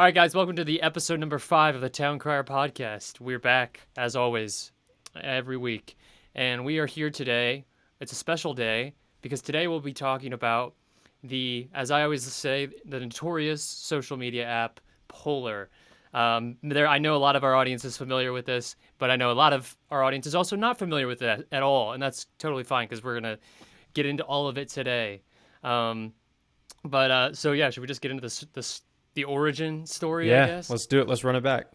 All right, guys, welcome to the episode number 5 of the Town Crier podcast. We're back, as always, every week. And we are here today. It's a special day because today we'll be talking about as I always say, the notorious social media app, Pollar. I know a lot of our audience is familiar with this, but I know a lot of our audience is also not familiar with it at all. And that's totally fine because we're going to get into all of it today. So yeah, should we just get into the origin story, I Yeah, guess? let's do it. Let's run it back.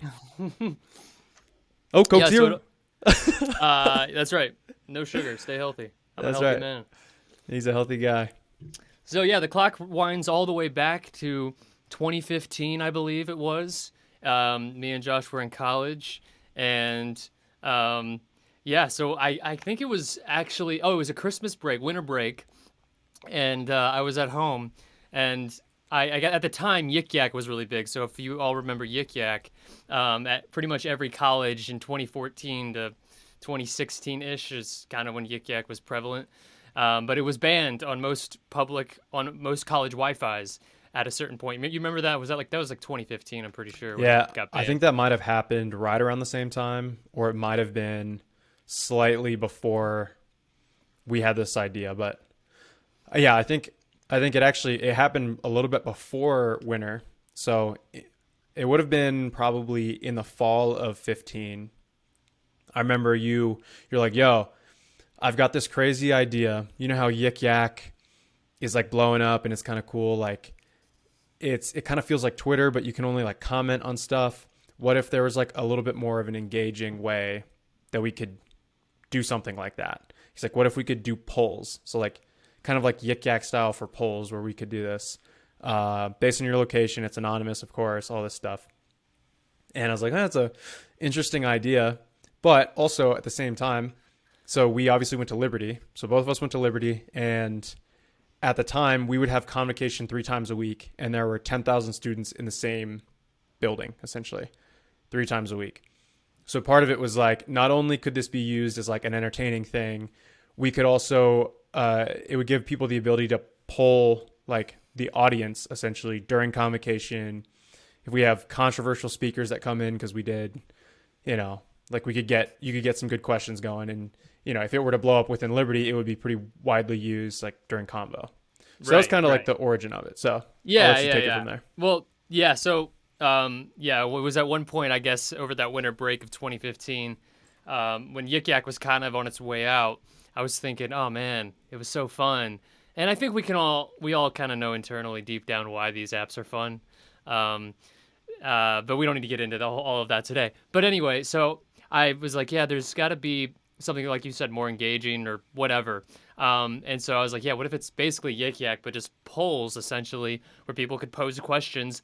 Oh, Coke Yeah, Zero. that's right. No sugar. Stay healthy. I'm That's a healthy right. man. He's a healthy guy. So yeah, the clock winds all the way back to 2015, I believe it was. Me and Josh were in college, and so I think it was actually it was a Christmas break, winter break, and I was at home, and I got, at the time, Yik Yak was really big. So if you all remember Yik Yak, at pretty much every college in 2014 to 2016-ish is kind of when Yik Yak was prevalent. But it was banned on most college Wi-Fi's at a certain point. You remember that? That was like 2015? I'm pretty sure. When Yeah, it got I banned. think that might have happened right around the same time, or it might have been slightly before we had this idea. But yeah, I think it happened a little bit before winter. So it would have been probably in the fall of 15. I remember you're like, yo, I've got this crazy idea. You know how Yik Yak is like blowing up and it's kind of cool. Like it kind of feels like Twitter, but you can only like comment on stuff. What if there was like a little bit more of an engaging way that we could do something like that? He's like, what if we could do polls? So like kind of like Yik Yak style for polls where we could do this based on your location. It's anonymous, of course, all this stuff. And I was like, that's a interesting idea. But also at the same time, so we obviously went to Liberty. So both of us went to Liberty. And at the time, we would have convocation 3 times a week. And there were 10,000 students in the same building, essentially, 3 times a week. So part of it was like, not only could this be used as like an entertaining thing, we could also, it would give people the ability to poll like the audience essentially during convocation. If we have controversial speakers that come in, because we did, like you could get some good questions going. And, if it were to blow up within Liberty, it would be pretty widely used like during convo. So that was kind of like the origin of it. So Yeah, I'll let you take yeah. it from there. Well, yeah. So it was at one point, I guess, over that winter break of 2015, when Yik Yak was kind of on its way out. I was thinking, oh man, it was so fun. And I think we all kind of know internally deep down why these apps are fun. But we don't need to get into all of that today. But anyway, so I was like, yeah, there's got to be something, like you said, more engaging or whatever. And so I was like, yeah, what if it's basically Yik Yak, but just polls essentially where people could pose questions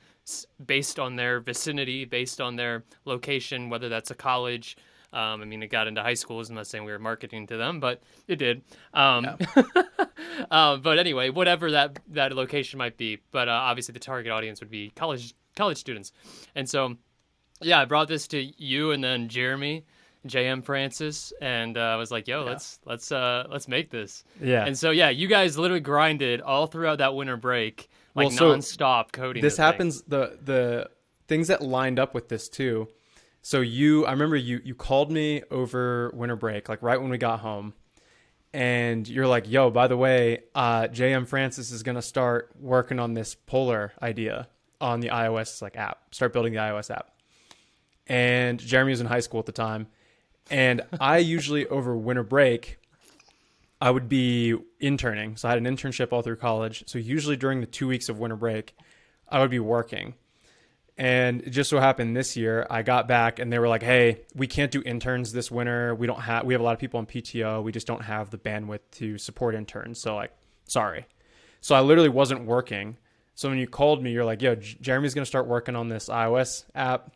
based on their vicinity, based on their location, whether that's a college. It got into high schools. I'm not saying we were marketing to them, but it did. Yeah. But anyway, whatever that location might be. But obviously the target audience would be college students. And so, yeah, I brought this to you and then Jeremy, JM Francis, and I was like, yo, let's make this. Yeah. And so, yeah, you guys literally grinded all throughout that winter break, like So nonstop coding this thing. happens, the things that lined up with this too. So I remember you called me over winter break, like right when we got home, and you're like, yo, by the way, JM Francis is going to start working on this Pollar idea on the iOS like app, start building the iOS app. And Jeremy was in high school at the time. And I usually over winter break, I would be interning. So I had an internship all through college. So usually during the 2 weeks of winter break, I would be working. And it just so happened this year, I got back and they were like, hey, we can't do interns this winter. We have a lot of people on PTO. We just don't have the bandwidth to support interns. So like, sorry. So I literally wasn't working. So when you called me, you're like, yo, Jeremy's going to start working on this iOS app.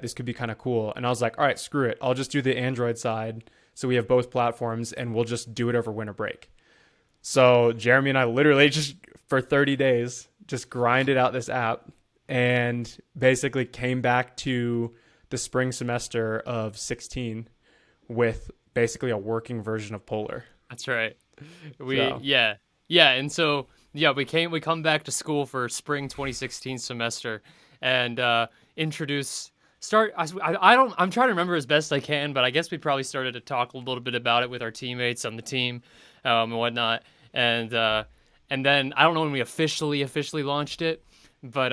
This could be kind of cool. And I was like, all right, screw it. I'll just do the Android side. So we have both platforms and we'll just do it over winter break. So Jeremy and I literally just for 30 days, just grinded out this app and basically came back to the spring semester of 16 with basically a working version of Pollar. That's right. Yeah. And so, yeah, we come back to school for spring 2016 semester. and introduce. Start. I don't. I'm trying to remember as best I can, but I guess we probably started to talk a little bit about it with our teammates on the team, and whatnot. And and then I don't know when we officially launched it, but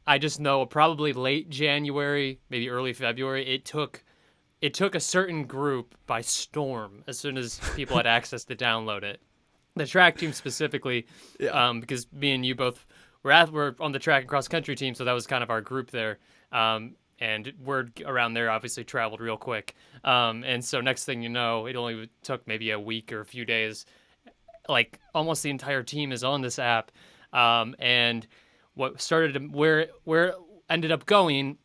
I just know probably late January, maybe early February. It took a certain group by storm as soon as people had access to download it. The track team specifically, Yeah. because me and you both were on the track and cross country team, so that was kind of our group there. And word around there obviously traveled real quick. And so next thing you know, it only took maybe a week or a few days. Like almost the entire team is on this app. And what started where it ended up going,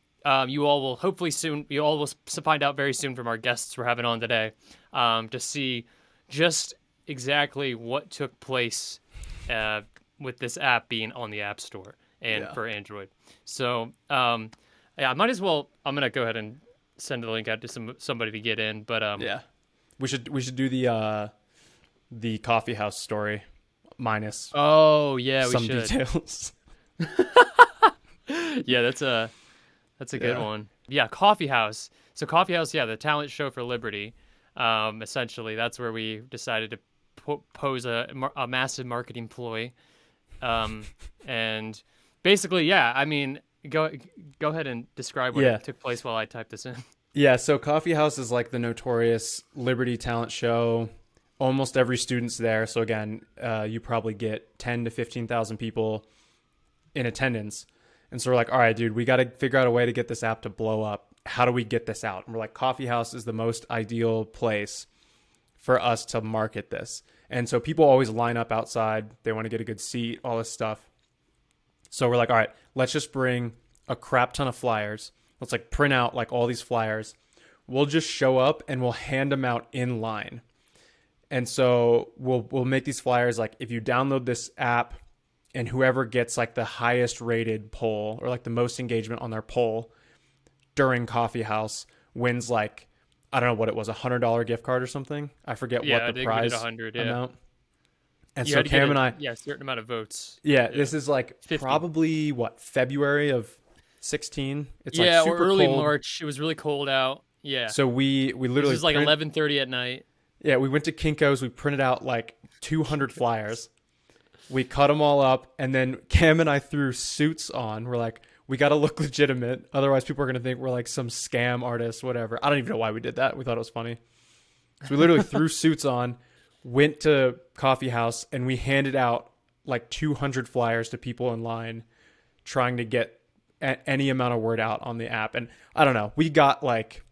you all will hopefully soon. You all will find out very soon from our guests we're having on today, to see just exactly what took place with this app being on the App Store and Yeah. for Android. So yeah, I might as well. I'm gonna go ahead and send the link out to somebody to get in. But Yeah. We should do the coffee house story minus oh yeah, we some should. details. Yeah, that's a good Yeah. one. Yeah, Coffee House. So Coffee House, yeah, the talent show for Liberty. Essentially, that's where we decided to pose a massive marketing ploy. Um, and basically, yeah, I mean, go ahead and describe what Yeah. took place while I type this in. Yeah, so Coffee House is like the notorious Liberty talent show. Almost every student's there. So again, you probably get 10 to 15,000 people in attendance. And so we're like, all right, dude, we got to figure out a way to get this app to blow up. How do we get this out? And we're like, Coffee House is the most ideal place for us to market this. And so people always line up outside. They want to get a good seat, all this stuff. So we're like, all right, let's just bring a crap ton of flyers. Let's like print out like all these flyers. We'll just show up and we'll hand them out in line. And so we'll make these flyers like if you download this app and whoever gets like the highest rated poll or like the most engagement on their poll during Coffee House wins like I don't know what it was, $100 gift card or something. I forget Yeah, I what the did get it prize 100. Yeah, amount. And you so had to get Cam and I, yeah, a certain amount of votes. yeah, Yeah. this is like 50. probably what February of 16. It's like Yeah, or super early cold. March. It was really cold out. Yeah, So we this literally is like print- 11:30 at night. Yeah, we went to Kinko's. We printed out like 200 flyers. We cut them all up, and then Cam and I threw suits on. We're like, we got to look legitimate, otherwise people are gonna think we're like some scam artist, whatever. I don't even know why we did that. We thought it was funny. So we literally threw suits on, went to Coffee House, and we handed out like 200 flyers to people in line, trying to get any amount of word out on the app. And I don't know, we got like,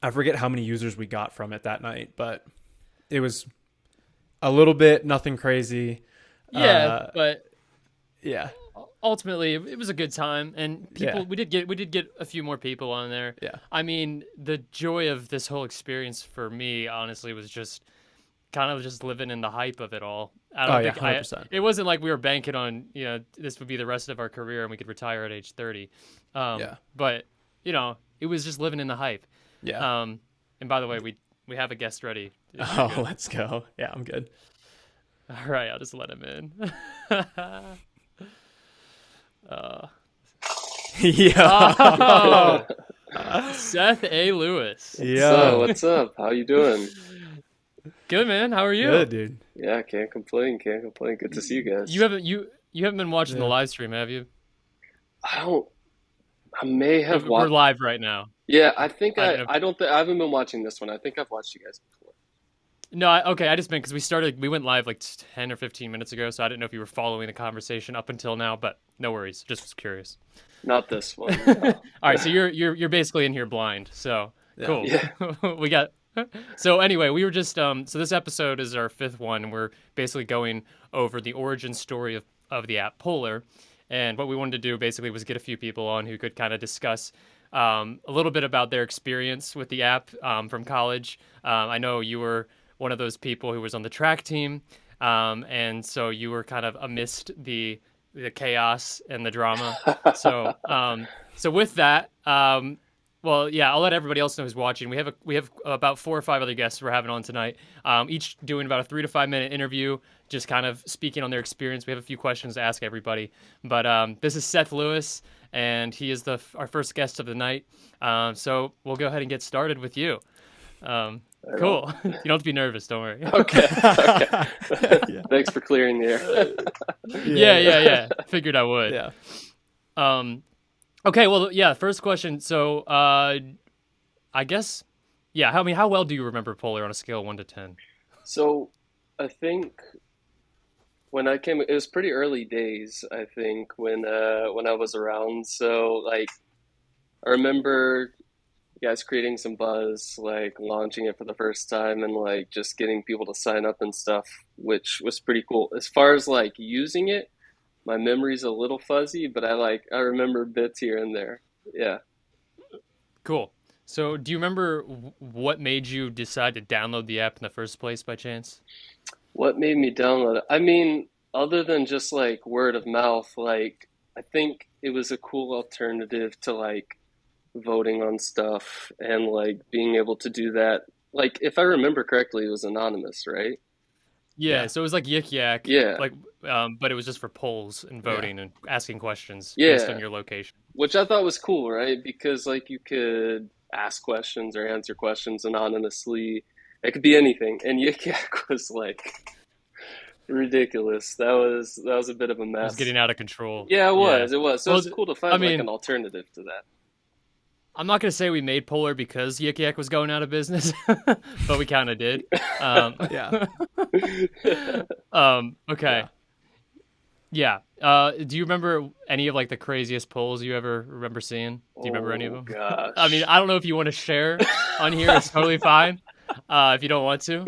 I forget how many users we got from it that night, but it was a little bit, nothing crazy. Yeah, but Yeah. ultimately it was a good time, and people Yeah. we did get a few more people on there. Yeah. I mean, the joy of this whole experience for me, honestly, was just kind of just living in the hype of it all. I don't Oh, yeah, think 100%. it wasn't like we were banking on, this would be the rest of our career and we could retire at age 30. Yeah. But it was just living in the hype. Yeah. And by the way, we have a guest ready. Oh, let's go. Yeah, I'm good. All right, I'll just let him in. Yeah. Oh, Seth A. Lewis. Yeah. So, what's up? How you doing? Good, man. How are you? Good, dude. Yeah, can't complain, can't complain. Good to see you guys. You haven't been watching the Yeah. live stream, have you? I may have We're watched. live right now. Yeah, I think I don't know. I haven't been watching this one. I think I've watched you guys before. No, okay. I just meant because we went live like 10 or 15 minutes ago, so I didn't know if you were following the conversation up until now. But no worries. Just was curious. Not this one. All No. right, so you're basically in here blind. So Yeah. cool. Yeah. We got. So anyway, we were just so this episode is our fifth one, and we're basically going over the origin story of the app Pollar. And what we wanted to do basically was get a few people on who could kind of discuss a little bit about their experience with the app from college. I know you were one of those people who was on the track team, and so you were kind of amidst the chaos and the drama. So so with that, Well, yeah, I'll let everybody else know who's watching. We have about 4 or 5 other guests we're having on tonight. Each doing about a 3 to 5 minute interview, just kind of speaking on their experience. We have a few questions to ask everybody. But this is Seth Lewis, and he is our first guest of the night. So we'll go ahead and get started with you. Right on. Cool. You don't have to be nervous. Don't worry. Okay. Okay. Yeah. Thanks for clearing the air. Yeah. Figured I would. Yeah. Okay. Well, yeah. First question. So, I guess, yeah. How well do you remember Polar on a scale of 1 to 10? So I think when I came, it was pretty early days, I think, when I was around. So like I remember you guys creating some buzz, like launching it for the first time and like just getting people to sign up and stuff, which was pretty cool. As far as like using it, my memory's a little fuzzy, but I remember bits here and there. Yeah. Cool. So, do you remember what made you decide to download the app in the first place, by chance? What made me download it? I mean, other than just like word of mouth, like I think it was a cool alternative to like voting on stuff and like being able to do that. Like if I remember correctly, it was anonymous, right? Yeah. Yeah. So it was like Yik Yak, Yeah. like, but it was just for polls and Yeah. voting and asking questions based on Yeah. your location. Which I thought was cool, right? Because like you could ask questions or answer questions anonymously. It could be anything. And Yik Yak was like ridiculous. That was a bit of a It was mess. getting out of control. Yeah, it Yeah. was. It was. So Well, it's cool to I find like an mean, alternative to that. I'm not gonna say we made Polar because Yik Yak was going out of business, but we kind of did. Um, Yeah. okay. Yeah. Yeah. Do you remember any of like the craziest polls you ever remember seeing? Do you remember any of Oh them? I mean, gosh. I don't know if you want to share on here. It's totally fine. If you don't want to.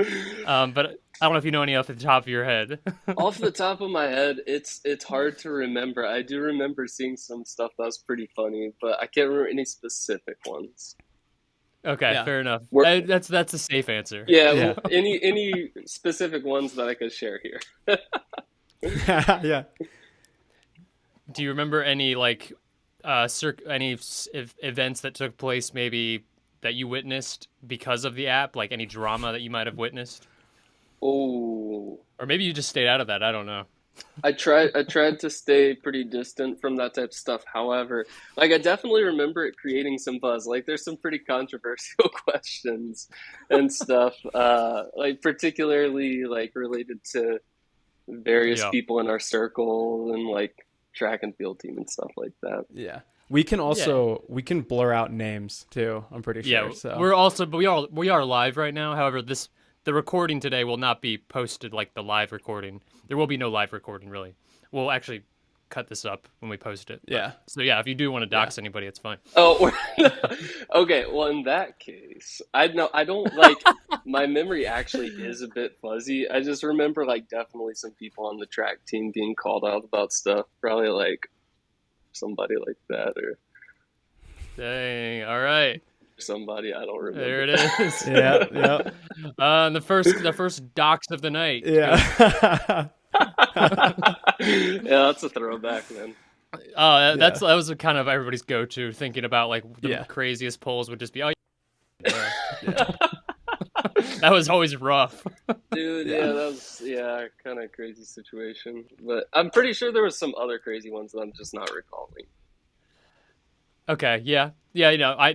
But I don't know if you know any off the top of your head. Off the top of my head, it's hard to remember. I do remember seeing some stuff that was pretty funny, but I can't remember any specific ones. Okay, Yeah. fair enough. We're, That's a safe answer. yeah, Yeah. any specific ones that I could share here? Yeah. Do you remember any like events that took place maybe that you witnessed because of the app, like any drama that you might have witnessed? Oh, Or maybe you just stayed out of that. I don't know. I tried to stay pretty distant from that type of stuff. However, like I definitely remember it creating some buzz. Like there's some pretty controversial questions and stuff. Like particularly like related to various Yeah. people in our circle and like track and field team and stuff like that. Yeah. We can Yeah. blur out names too, I'm pretty Yeah, sure. So we're also, but we are live right now. However, the recording today will not be posted like the live recording. There will be no live recording really. We'll actually cut this up when we post it. But, yeah. so yeah, if you do want to Yeah. dox anybody, it's fine. Oh, okay. Well, in that case, I know I don't like my memory actually is a bit fuzzy. I just remember like definitely some people on the track team being called out about stuff. Probably like somebody like that or Dang. All right. somebody I don't There remember. it is. Yeah. Yeah. The first dox of the night. Yeah. Yeah, that's a throwback, man. That Yeah. was kind of everybody's go-to, thinking about like the Yeah. craziest polls would just be, oh yeah. Yeah. That was always rough. Dude, Yeah. yeah, that was kind of crazy situation. But I'm pretty sure there was some other crazy ones that I'm just not recalling. Okay, yeah. Yeah, I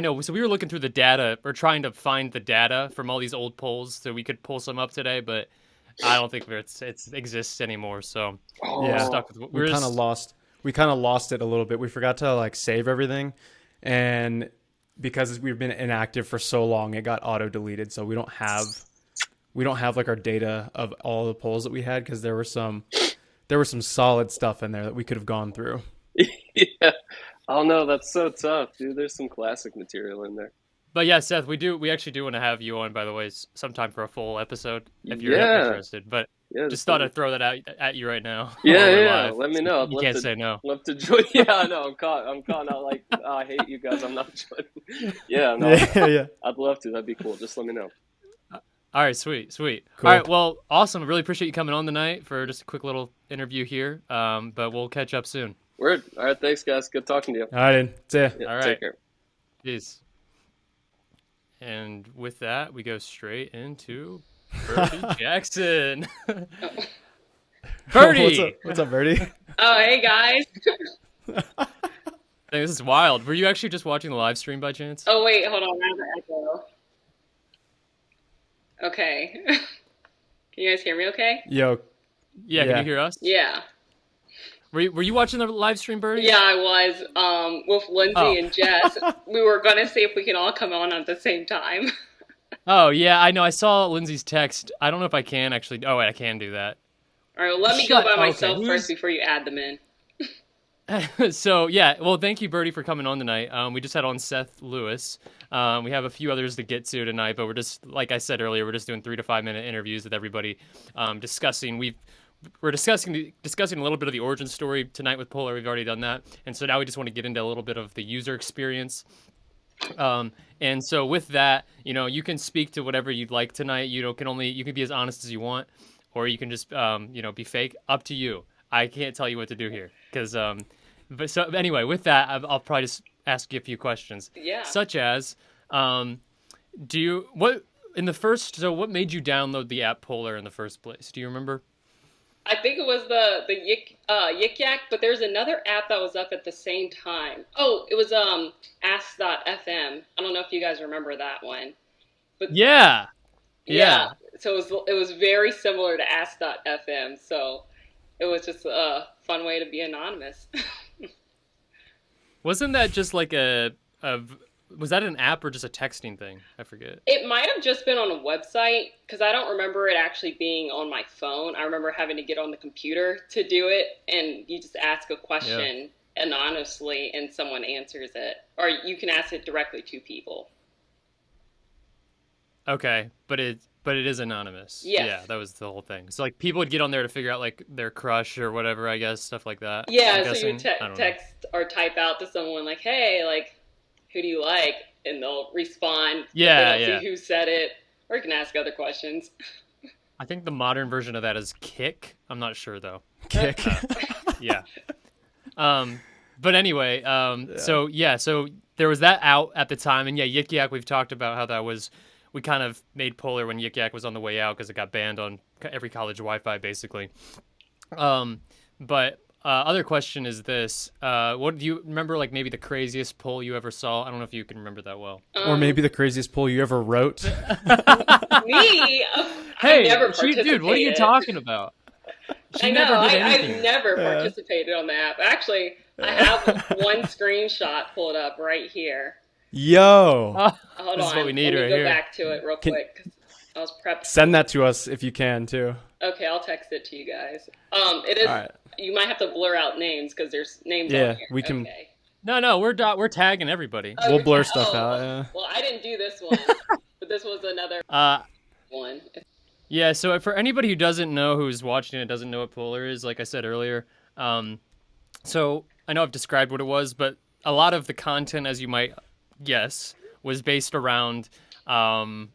know. So we were looking through the data, or trying to find the data from all these old polls so we could pull some up today, but I don't think it exists anymore. So we're Yeah. stuck with we kind of lost it a little bit. We forgot to like save everything, and because we've been inactive for so long, it got auto deleted. So we don't have like our data of all the polls that we had, because there was some solid stuff in there that we could have gone through. Yeah. Oh no, that's so tough, dude. There's some classic material in there. But yeah, Seth, we actually do want to have you on, by the way, sometime for a full episode if you're Yeah. interested. But Yeah, just thought I'd throw that out at you right now yeah, while we're yeah. live. Let me know. I'd You love can't to say no. love to join. Yeah, I know. I'm caught out like I hate you guys. I'm not joining. Yeah, no, Yeah. Yeah. I'd love to. That'd be cool. Just let me know. All right, sweet. Cool. All right, well, awesome. I really appreciate you coming on tonight for just a quick little interview here. But we'll catch up soon. Word. All right, thanks guys. Good talking to you. All right. See ya. Yeah, All right. take care. Jeez. And with that, we go straight into Birdie Jackson. What's up? Birdie! What's up, Birdie? Oh, hey guys. Hey, this is wild. Were you actually just watching the live stream by chance? Oh, wait, hold on. I have an echo. Okay. Can you guys hear me okay? Yo, Yeah, can yeah. you hear us? Yeah. Were you watching the live stream, Birdie? Yeah, I was with Lindsay Oh. and Jess. We were going to see if we can all come on at the same time. Oh, yeah, I know. I saw Lindsay's text. I don't know if I can actually. Oh, wait, I can do that. All right, well, let me Shut- go by okay, myself who's- first before you add them in. So yeah, well, thank you, Birdie, for coming on tonight. We just had on Seth Lewis. We have a few others to get to tonight, but we're just, like I said earlier, we're just doing 3 to 5 minute interviews with everybody, discussing. We're discussing a little bit of the origin story tonight with Pollar. We've already done that, and so now we just want to get into a little bit of the user experience. And so with that, you can speak to whatever you'd like tonight. You can be as honest as you want, or you can just be fake. Up to you. I can't tell you what to do here, because but so anyway, with that, I'll probably just ask you a few questions, Yeah. such as, what made you download the app Polar in the first place? Do you remember? I think it was the Yik Yak, but there's another app that was up at the same time. Oh, it was Ask.fm. I don't know if you guys remember that one. But Yeah. So it was very similar to Ask.fm. So it was just a fun way to be anonymous. Wasn't that just like was that an app or just a texting thing? I forget. It might have just been on a website because I don't remember it actually being on my phone. I remember having to get on the computer to do it, and you just ask a question anonymously and someone answers it. Or you can ask it directly to people. Okay, but it is anonymous. Yes. Yeah, that was the whole thing. So like people would get on there to figure out like their crush or whatever, I guess, stuff like that. Yeah, I'm so you guessing. I don't know. text or type out to someone like, hey, like, who do you like? And they'll respond. Yeah, They don't yeah. see who said it. Or you can ask other questions. I think the modern version of that is Kick. I'm not sure though. Kick. Yeah. But anyway, so there was that out at the time, and yeah, Yik Yak, we've talked about how that was. We kind of made Polar when Yik Yak was on the way out because it got banned on every college Wi-Fi, basically. But other question is this: what do you remember? Like maybe the craziest poll you ever saw? I don't know if you can remember that well. Or maybe the craziest poll you ever wrote. Me? Hey, I never participated. dude, what are you talking about? I know. Never did anything. I've never participated on the app. Actually, I have one screenshot pulled up right here. Yo, Hold This on. is what we need Let me right go here. back to it real quick because I was prepped. send that to us if you can too. Okay, I'll text it to you guys. It is. All right. You might have to blur out names because there's names Yeah, on here. we can- Okay. No, we're tagging everybody. Oh, We'll you're blur ta- stuff oh, out. Yeah. Well, I didn't do this one, but this was another one. Yeah, so for anybody who doesn't know, who's watching it, doesn't know what Polar is, like I said earlier, so I know I've described what it was, but a lot of the content, as you might guess, was based around, how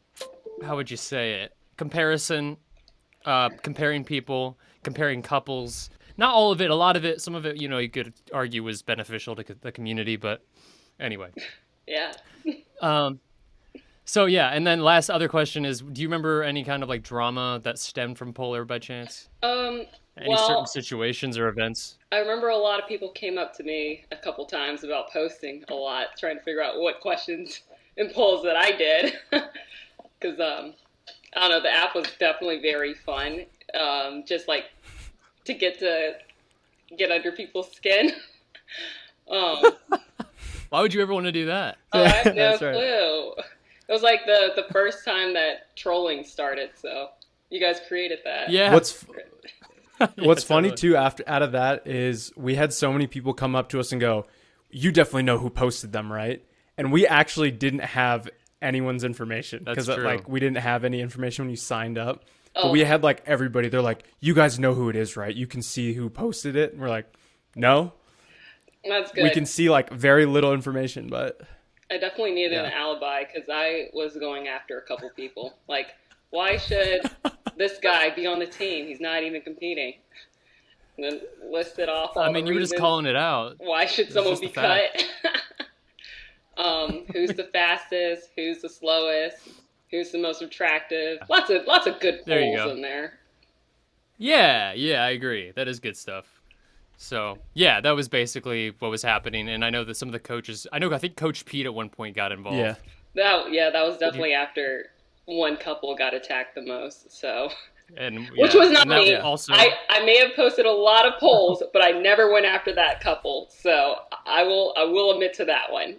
would you say it? Comparison, comparing people, comparing couples. Not all of it, a lot of it, some of it, you could argue was beneficial to the community, but anyway. Yeah. So yeah, and then last other question is, do you remember any kind of like drama that stemmed from Polar by chance? Any certain Well, situations or events? I remember a lot of people came up to me a couple times about posting a lot, trying to figure out what questions and polls that I did. Because, I don't know, the app was definitely very fun. Just like to get under people's skin. Um, Why would you ever want to do that? I have no That's right. clue. It was like the first time that trolling started, so you guys created that. Yeah. What's Yeah, funny totally. too out of that is we had so many people come up to us and go, "You definitely know who posted them, right?" And we actually didn't have anyone's information That's because true. like we didn't have any information when you signed up. Oh. But we had like everybody. They're like, "You guys know who it is, right? You can see who posted it." And we're like, "No, That's good. we can see like very little information, but." I definitely needed an Yeah. alibi because I was going after a couple people. Like, why should this guy be on the team? He's not even competing. And then listed off all I mean, the you were just reasons. calling it out. Why should someone just be a fact. cut? Who's the fastest? Who's the slowest? Who's the most attractive? Lots of good There you polls go. in there. Yeah, I agree. That is good stuff. So yeah, that was basically what was happening, and I know that some of the coaches. I think Coach Pete at one point got Yeah. involved. That was Did you? definitely after one couple got attacked the most. So, And which yeah, was not and that me. also. I may have posted a lot of polls, but I never went after that couple. So I will admit to that one.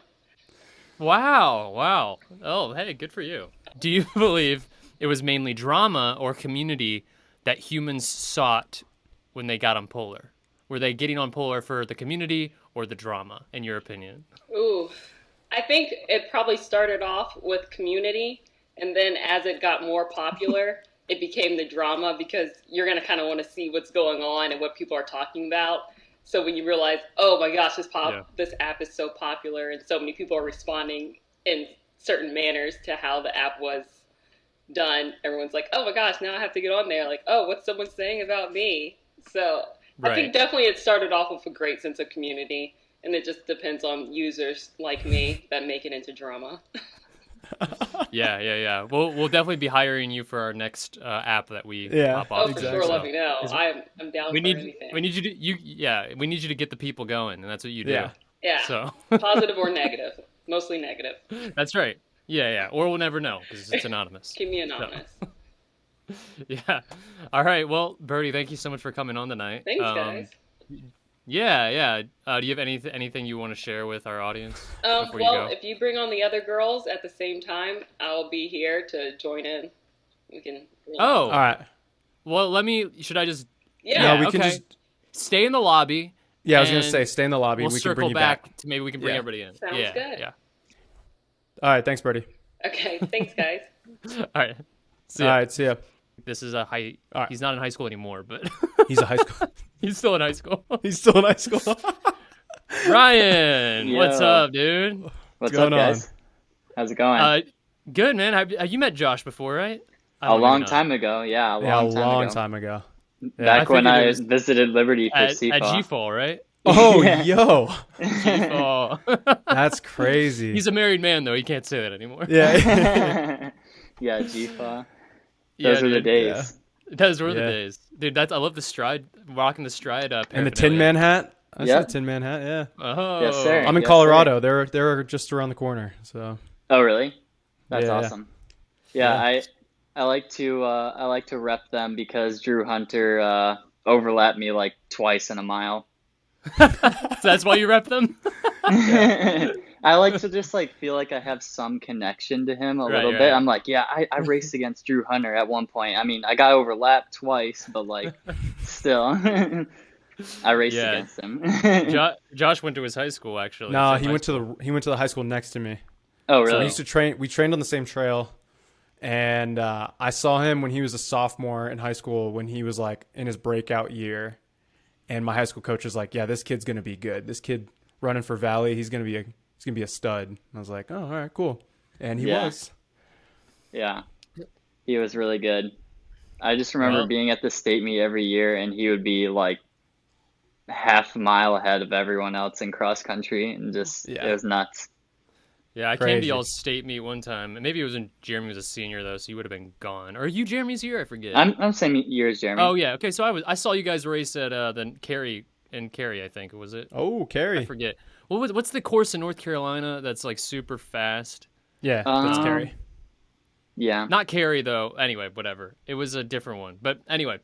Wow, wow. Oh, hey, good for you. Do you believe it was mainly drama or community that humans sought when they got on Polar? Were they getting on Polar for the community or the drama, in your opinion? Ooh, I think it probably started off with community, and then as it got more popular, it became the drama because you're gonna kind of want to see what's going on and what people are talking about. So when you realize, oh my gosh, Yeah. this app is so popular and so many people are responding in certain manners to how the app was done, everyone's like, oh my gosh, now I have to get on there. Like, oh, what's someone saying about me? So I think Right. definitely it started off with a great sense of community, and it just depends on users like me that make it into drama. Yeah. We'll definitely be hiring you for our next app that we Yeah, pop Oh, off for of. sure, let exactly. me know. 'Cause I'm down for we anything. need you to we need you to get the people going, and that's what you do. Yeah. Yeah, So positive or negative, mostly negative. that's right. Yeah. Or we'll never know because it's anonymous. Keep me So anonymous. yeah. All right. Well, Birdie, thank you so much for coming on tonight. Thanks, guys. Yeah. Do you have anything you want to share with our audience before you Well, go? if you bring on the other girls at the same time, I'll be here to join in. We can. All Oh, right. well, should I just, No, Yeah. we okay. can just. Stay in the lobby Yeah, I was gonna and say, stay in the lobby. we'll We can bring circle you back. back to maybe we can bring Yeah. everybody in. Sounds good. Yeah. All right. Thanks, Birdie. Okay. Thanks, guys. All right. See All ya. right. See ya. This is a high, All right. he's not in high school anymore, but He's a high school. he's still in high school. He's still in high school. Ryan, what's Yo. up, dude? What's going up, guys? How's it going? Good, man. Have you met Josh before, right? I A don't, maybe long not. time ago, yeah, a Yeah, a long time long ago. time ago. Back I when figured it I was visited Liberty for At CFA. G-Fall, right? Oh, Yeah. yo, G-Fall. that's crazy. He's a married man, though. He can't say that anymore. Yeah. Yeah, GFA. Yeah, Those were the dude. days. Those were the Yeah. days, dude. I love the stride, rocking the stride. And the Tin Man hat. I see Yep. the Tin Man hat. Yeah. Oh, Yes, sir. I'm in Yes, Colorado. They're just around the corner. So Oh, really? That's Yeah. awesome. Yeah, Yeah. I like to rep them because Drew Hunter overlapped me like twice in a mile. So that's why you rep them. I like to just like feel like I have some connection to him a Right, little right. bit. I'm like, yeah, I raced against Drew Hunter at one point. I mean, I got overlapped twice, but like still I raced Yeah. against him. Josh went to his high school actually. no, Same he high went school. to the high school next to me. Oh, So we really? used to train. We trained on the same trail, and I saw him when he was a sophomore in high school. When he was like in his breakout year, and my high school coach was like, "Yeah, this kid's gonna be good. This kid running for Valley, he's gonna be a stud." And I was like, "Oh, all right, cool." And he Yeah. was. Yeah. He was really good. I just remember Well- being at the state meet every year and he would be like half a mile ahead of everyone else in cross country and just Yeah. it was nuts. Yeah, I came to Crazy. y'all's state meet one time, and maybe it was when Jeremy was a senior though, so you would have been gone. Or are you Jeremy's year? I forget. I'm same year as Jeremy. Oh yeah, okay. So I saw you guys race at the Cary, I think was it? Oh, I Carrie. forget. What's the course in North Carolina that's like super fast? Yeah, that's Um, Carrie. Yeah. Not Cary though. Anyway, whatever. It was a different one. But anyway,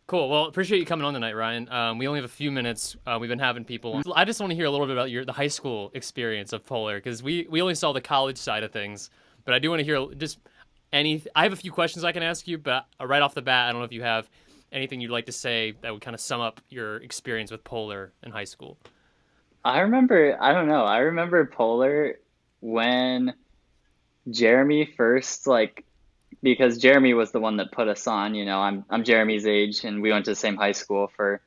cool. Well, appreciate you coming on tonight, Ryan. We only have a few minutes. We've been having people on. I just want to hear a little bit about the high school experience of Polar because we only saw the college side of things, but I do want to hear just any. I have a few questions I can ask you, but right off the bat, I don't know if you have anything you'd like to say that would kind of sum up your experience with Polar in high school. I remember Polar when Jeremy first like because Jeremy was the one that put us on, you know, I'm Jeremy's age and we went to the same high school for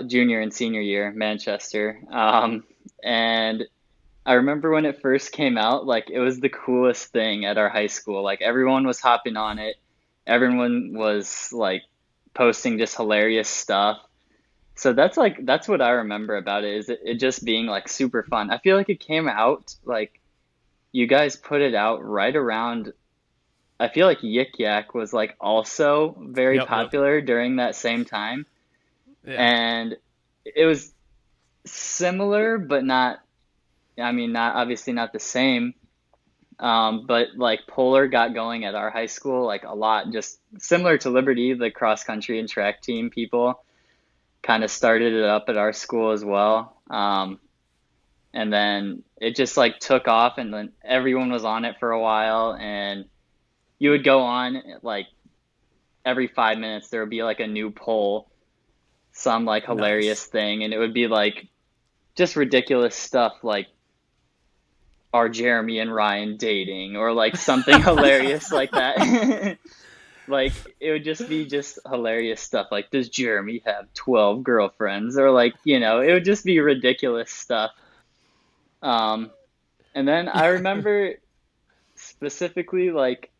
junior and senior year, Manchester. And I remember when it first came out, like it was the coolest thing at our high school. Like everyone was hopping on it. Everyone was like posting just hilarious stuff. So that's what I remember about it, is it just being like super fun. I feel like it came out like you guys put it out right around, I feel like Yik Yak was like also very Yep, yep. popular during that same time. Yeah. And it was similar, but not, I mean, not obviously not the same. But like Polar got going at our high school like a lot, just similar to Liberty, the cross country and track team people kind of started it up at our school as well. And then it just like took off, and then everyone was on it for a while, and you would go on like every 5 minutes there would be like a new poll, some like hilarious Nice. thing, and it would be like just ridiculous stuff like, are Jeremy and Ryan dating, or like something hilarious like that. Like it would just be just hilarious stuff like, does Jeremy have 12 girlfriends, or like, it would just be ridiculous stuff. Um, and then I remember specifically like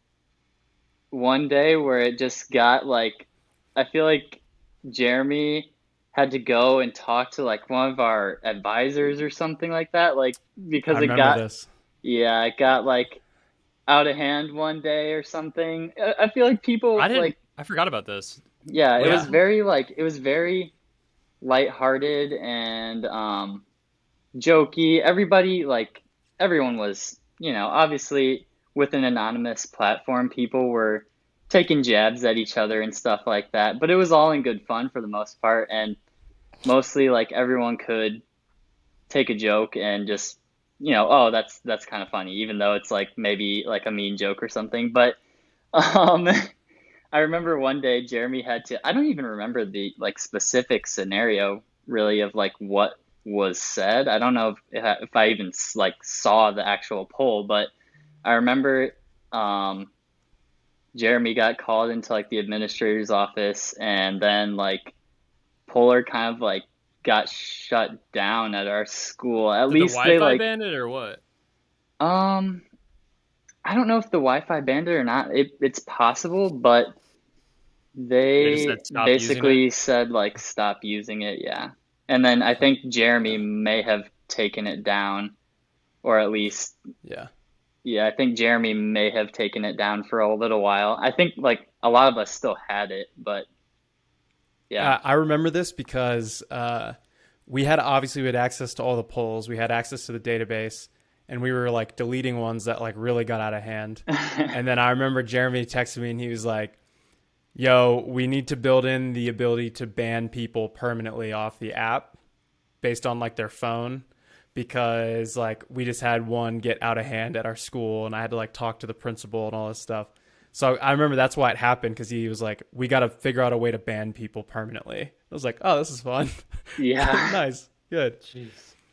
one day where it just got like, I feel like Jeremy had to go and talk to like one of our advisors or something like that, like I because it remember got, this. yeah, it got like out of hand one day or something. I feel like people like, I forgot about this. yeah, What Yeah. happened? it was very lighthearted and jokey. Everybody, like, everyone was, obviously with an anonymous platform, people were taking jabs at each other and stuff like that. But it was all in good fun for the most part, and mostly like everyone could take a joke and just, oh, that's kind of funny, even though it's like maybe like a mean joke or something. But um, I remember one day Jeremy had to, I don't even remember the like specific scenario really of like what was said. I don't know if I even like saw the actual poll, but I remember um, Jeremy got called into like the administrator's office, and then like Polar kind of like got shut down at our school. At Did the least they Wi-Fi like, ban it or what? um, I don't know if the Wi-Fi banned it or not. It's possible, but They just they said stop using it. basically said like stop using it, yeah. And then I think Jeremy may have taken it down, or at least, Yeah. yeah, I think Jeremy may have taken it down for a little while. I think like a lot of us still had it, but yeah. I remember this because we had access to all the polls. We had access to the database, and we were like deleting ones that like really got out of hand. And then I remember Jeremy texted me, and he was like, "Yo, we need to build in the ability to ban people permanently off the app based on like their phone." Because like we just had one get out of hand at our school, and I had to like talk to the principal and all this stuff. So I remember that's why it happened, because he was like, "We got to figure out a way to ban people permanently." I was like, "Oh, this is fun." Yeah. Nice, good. Jeez.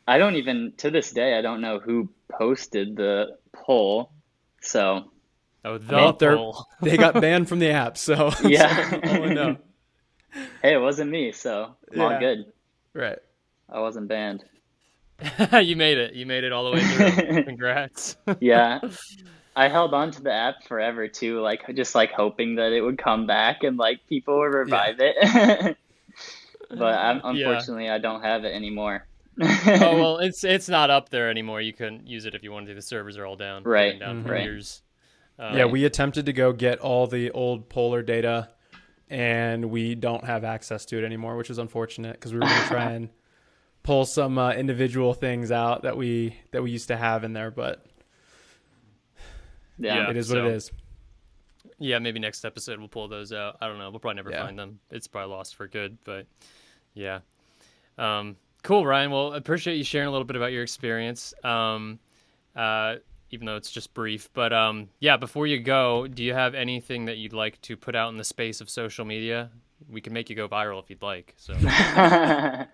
I don't even, to this day, I don't know who posted the poll. So, Oh, I the Well, mean, poll. they got banned from the app, so that's all I yeah. know. Hey, it wasn't me, so I'm all Yeah, good. right. I wasn't banned. You made it. You made it all the way through. Congrats. Yeah, I held on to the app forever too, like just like hoping that it would come back and like people would Yeah. revive it. But Yeah. unfortunately, I don't have it anymore. Oh well, it's not up there anymore. You couldn't use it if you wanted to. The servers are all down. They've Right, been down for Hmm. right, years. Yeah, Um, right. we attempted to go get all the old Polar data, and we don't have access to it anymore, which is unfortunate because we were going to try and pull some individual things out that we used to have in there, but Yeah. yeah. it is what it So is. yeah, maybe next episode we'll pull those out. I don't know. We'll probably never Yeah. find them. It's probably lost for good. But yeah. Cool, Ryan. Well, I appreciate you sharing a little bit about your experience. Uh, Even though it's just brief. But yeah, before you go, do you have anything that you'd like to put out in the space of social media? We can make you go viral if you'd like. So I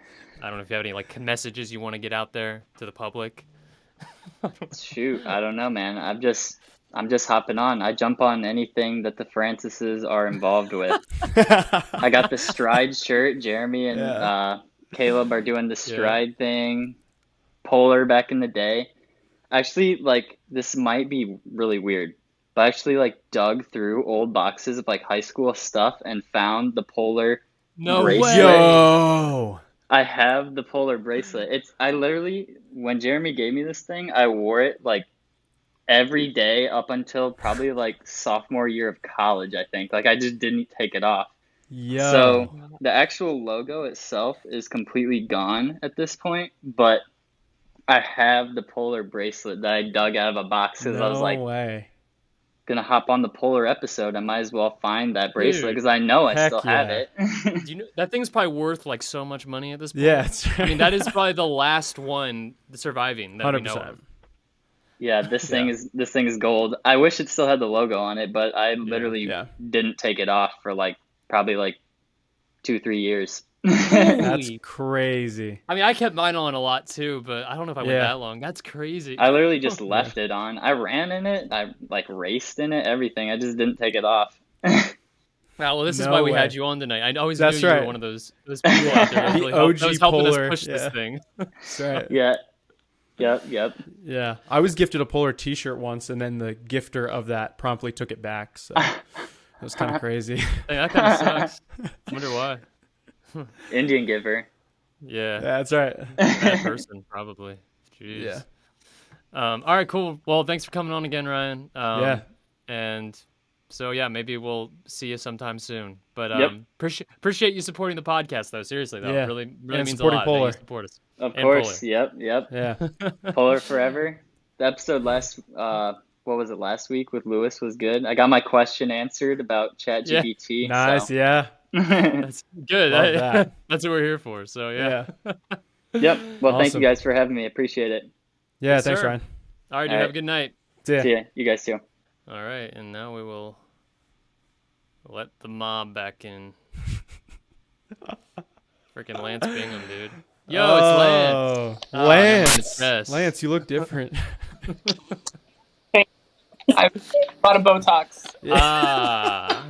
don't know if you have any like messages you want to get out there to the public. Shoot, I don't know, man. I'm just hopping on. I jump on anything that the Francises are involved with. I got the Stride shirt. Jeremy and Yeah. Caleb are doing the Yeah. Stride thing. Polar back in the day. Actually, like this might be really weird, but I actually like dug through old boxes of like high school stuff and found the Polar No bracelet. way. Yo. I have the Polar bracelet. I literally, when Jeremy gave me this thing, I wore it like every day up until probably like sophomore year of college, I think. Like I just didn't take it off. Yo, So the actual logo itself is completely gone at this point, but I have the Polar bracelet that I dug out of a box because I was no like, way. gonna hop on the Polar episode. I might as well find that bracelet Dude, because I know I still Heck have yeah. it. do you know that thing's probably worth like so much money at this Yeah, point? it's I mean, that is probably the last one surviving that we know 100%. of. Yeah, Yeah. this thing is gold. I wish it still had the logo on it, but I Yeah. literally Yeah. didn't take it off for like probably like 2, 3 years. That's Holy. crazy. I mean, I kept mine on a lot too, but I don't know if I went Yeah. that long. That's crazy. I literally just Yeah. left it on. I ran in it. I like raced in it. Everything. I just didn't take it off. Wow, well, this is why No we had way. you on tonight. I always knew That's you were right. one of those people out there that The really that was OG helping us Polar. push this Yeah. thing. That's right. Yeah. Yep. Yeah. I was gifted a Polar t-shirt once, and then the gifter of that promptly took it back. So it was kind of crazy. Dang, that kind of sucks. I wonder why. Indian giver. Yeah, That's right. bad person probably. Jeez. Yeah. All right, cool. Well, thanks for coming on again, Ryan. Yeah. And so yeah, maybe we'll see you sometime soon. But Yep. appreciate you supporting the podcast though. Seriously though, Yeah. really And means a supporting lot that Polar. you support us. Of And course. Polar. Yep. Yeah. Polar forever. The episode what was it last week with Lewis was good. I got my question answered about ChatGPT. Nice. So. Yeah. That's good. Love that. That's what we're here for. So yeah. Yeah. Yep. Well, thank you Awesome. guys for having me. Appreciate it. Yeah. Yes, Thanks, sir. Ryan. All right, dude. All Have right. a good night. See ya. See ya. You guys too. All right, and now we will let the mob back in. Freaking Lance Bingham, dude. Yo, it's Lance. Oh, Oh, never mind, it's Lance. Jess. Lance, you look different. I bought a Botox. Ah.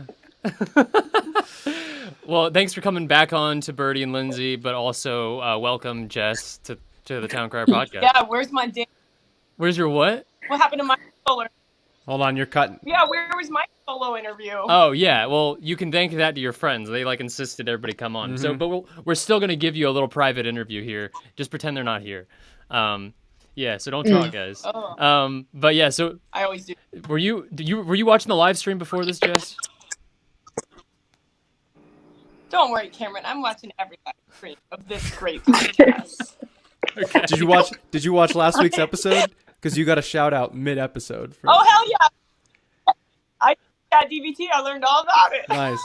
Well, thanks for coming back on to Birdie and Lindsay, but also welcome Jess to the Town Crier podcast. Yeah, where's my damn? Where's your what? What happened to my solo? Hold on, you're cutting. Yeah, where was my solo interview? Oh yeah, well you can thank that to your friends. They like insisted everybody come on. So, but we're still gonna give you a little private interview here. Just pretend they're not here. Yeah, so don't talk, guys. Oh. But yeah, so I always do. were you watching the live stream before this, Jess? Don't worry, Cameron. I'm watching every live stream of this great podcast. Okay. Did you watch last week's episode? Because you got a shout out mid episode. Oh hell yeah! I got DVT. I learned all about it. Nice.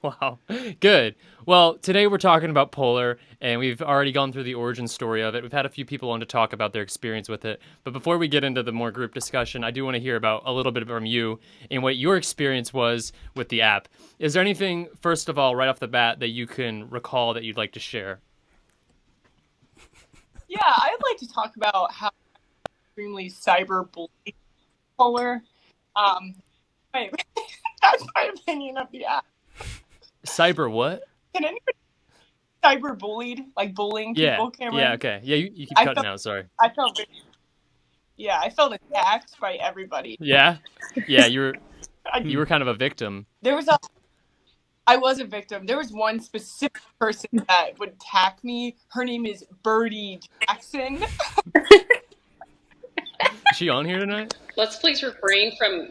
Wow. Good. Well, today we're talking about Pollar, and we've already gone through the origin story of it. We've had a few people on to talk about their experience with it. But before we get into the more group discussion, I do want to hear about a little bit from you and what your experience was with the app. Is there anything, first of all, right off the bat, that you can recall that you'd like to share? Yeah, I'd like to talk about how extremely cyberbullied Polar. Wait, that's my opinion of the app. Cyber what? Can anybody cyberbullied, like bullying Yeah. people, Cameron? Yeah, okay. Yeah, you keep I cutting felt- out, sorry. I felt I felt attacked by everybody. Yeah? Yeah, you I, were kind of a victim. I was a victim. There was one specific person that would attack me. Her name is Birdie Jackson. Is she on here tonight? Let's please refrain from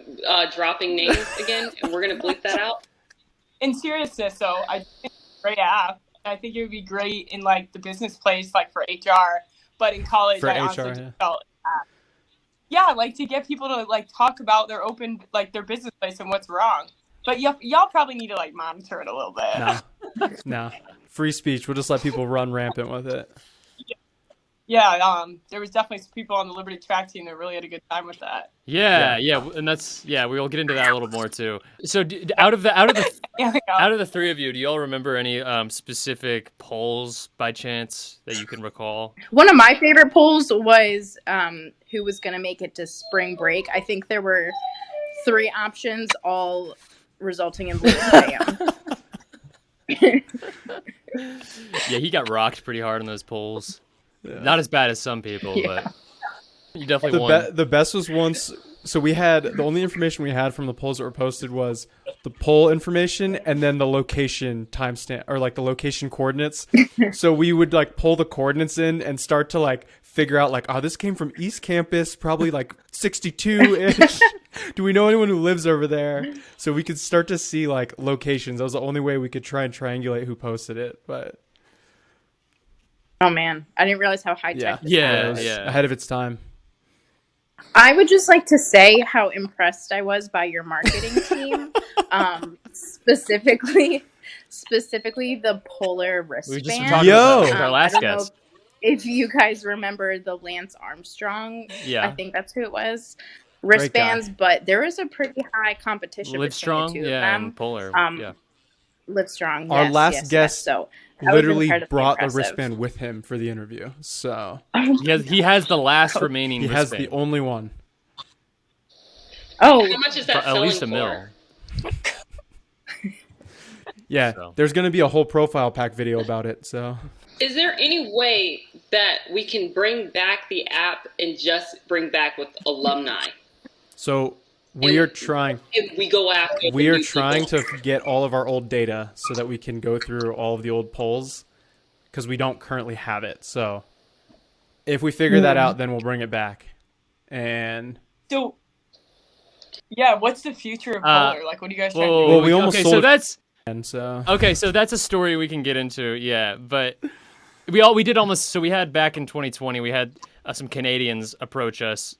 dropping names again, and we're gonna bleep that out. In seriousness, though, I think it's a great app. I think it would be great in like the business place, like for HR. But in college, For I HR, also yeah. just felt, yeah, like to get people to like talk about their their business place and what's wrong. But y'all probably need to like monitor it a little bit. No. Free speech. We'll just let people run rampant with it. Yeah, there was definitely some people on the Liberty track team that really had a good time with that. Yeah, and we'll get into that a little more too. So, out of the Yeah, out of the three of you, do y'all remember any specific polls by chance that you can recall? One of my favorite polls was who was going to make it to spring break. I think there were 3 options, all resulting in Blue Sam. Yeah, he got rocked pretty hard on those polls. Yeah. Not as bad as some people, Yeah. but you definitely won. The best was once So we had the only information we had from the polls that were posted was the poll information and then the location timestamp or like the location coordinates. So we would like pull the coordinates in and start to like figure out like, oh, this came from East Campus, probably like 62-ish. Do we know anyone who lives over there? So we could start to see like locations. That was the only way we could try and triangulate who posted it. But Oh man, I didn't realize how high tech. it was Yeah. ahead of its time. I would just like to say how impressed I was by your marketing team, specifically the Polar We just were wristband. talking about that with our I last don't know guest. if you guys remember the Lance Armstrong. Yeah. I think that's who it was. Great Wristbands, guy. but there was a pretty high competition Livestrong, between the two of yeah, them. and Polar, yeah. Livestrong, Our yes, last yes, guest yes. So that was literally incredibly brought the impressive. wristband with him for the interview. So He has the last remaining he has wristband. the only one. Oh, How much is that At selling least a for? mil. Yeah, So. there's going to be a whole profile pack video about it. So Is there any way that we can bring back the app and just bring back with alumni? we are trying. If we go after the We are new trying people. to get all of our old data so that we can go through all of the old polls because we don't currently have it. So if we figure that out, then we'll bring it back. And So, yeah, what's the future of Polar? Like, what are you guys trying to do? Well, we almost okay, sold so it. that's so okay. So that's a story we can get into, yeah. But we did almost. So we had back in 2020, we had some Canadians approach us.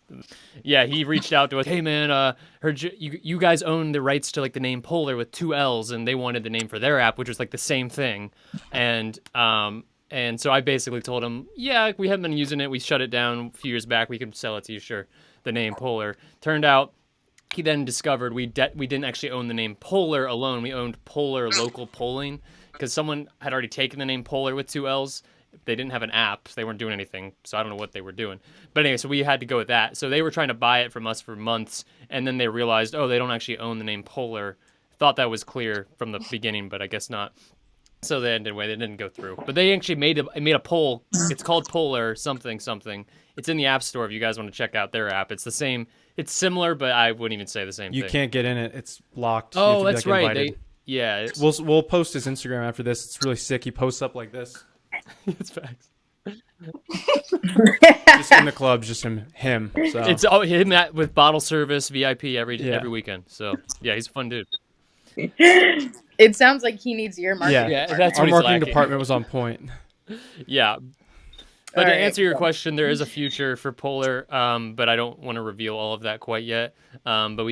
Yeah, he reached out to us. Hey man, heard you guys own the rights to like the name Polar with 2 L's, and they wanted the name for their app, which was like the same thing. And so I basically told him, yeah, we haven't been using it. We shut it down a few years back. We can sell it to you, sure. The name Polar. Turned out he then discovered we didn't actually own the name Polar alone. We owned Polar Local Polling because someone had already taken the name Polar with 2 L's. They didn't have an app. So they weren't doing anything. So I don't know what they were doing. But anyway, so we had to go with that. So they were trying to buy it from us for months. And then they realized, oh, they don't actually own the name Polar. Thought that was clear from the beginning, but I guess not. So they didn't go through. But they actually made a poll. It's called Polar something. It's in the App Store if you guys want to check out their app. It's the same. It's similar, but I wouldn't even say the same you thing. can't get in it. It's locked. You have Oh, to be, that's like, right. invited. Yeah. We'll post his Instagram after this. It's really sick. He posts up like this. It's facts. Just in the clubs, just him. So It's him with bottle service, VIP every weekend. So yeah, he's a fun dude. It sounds like he needs your marketing. yeah. Yeah, that's Our what he's marketing lacking. department was on point. Yeah. But All to right, answer your cool. question, there is a future for Polar, but I don't want to reveal all of that quite yet. But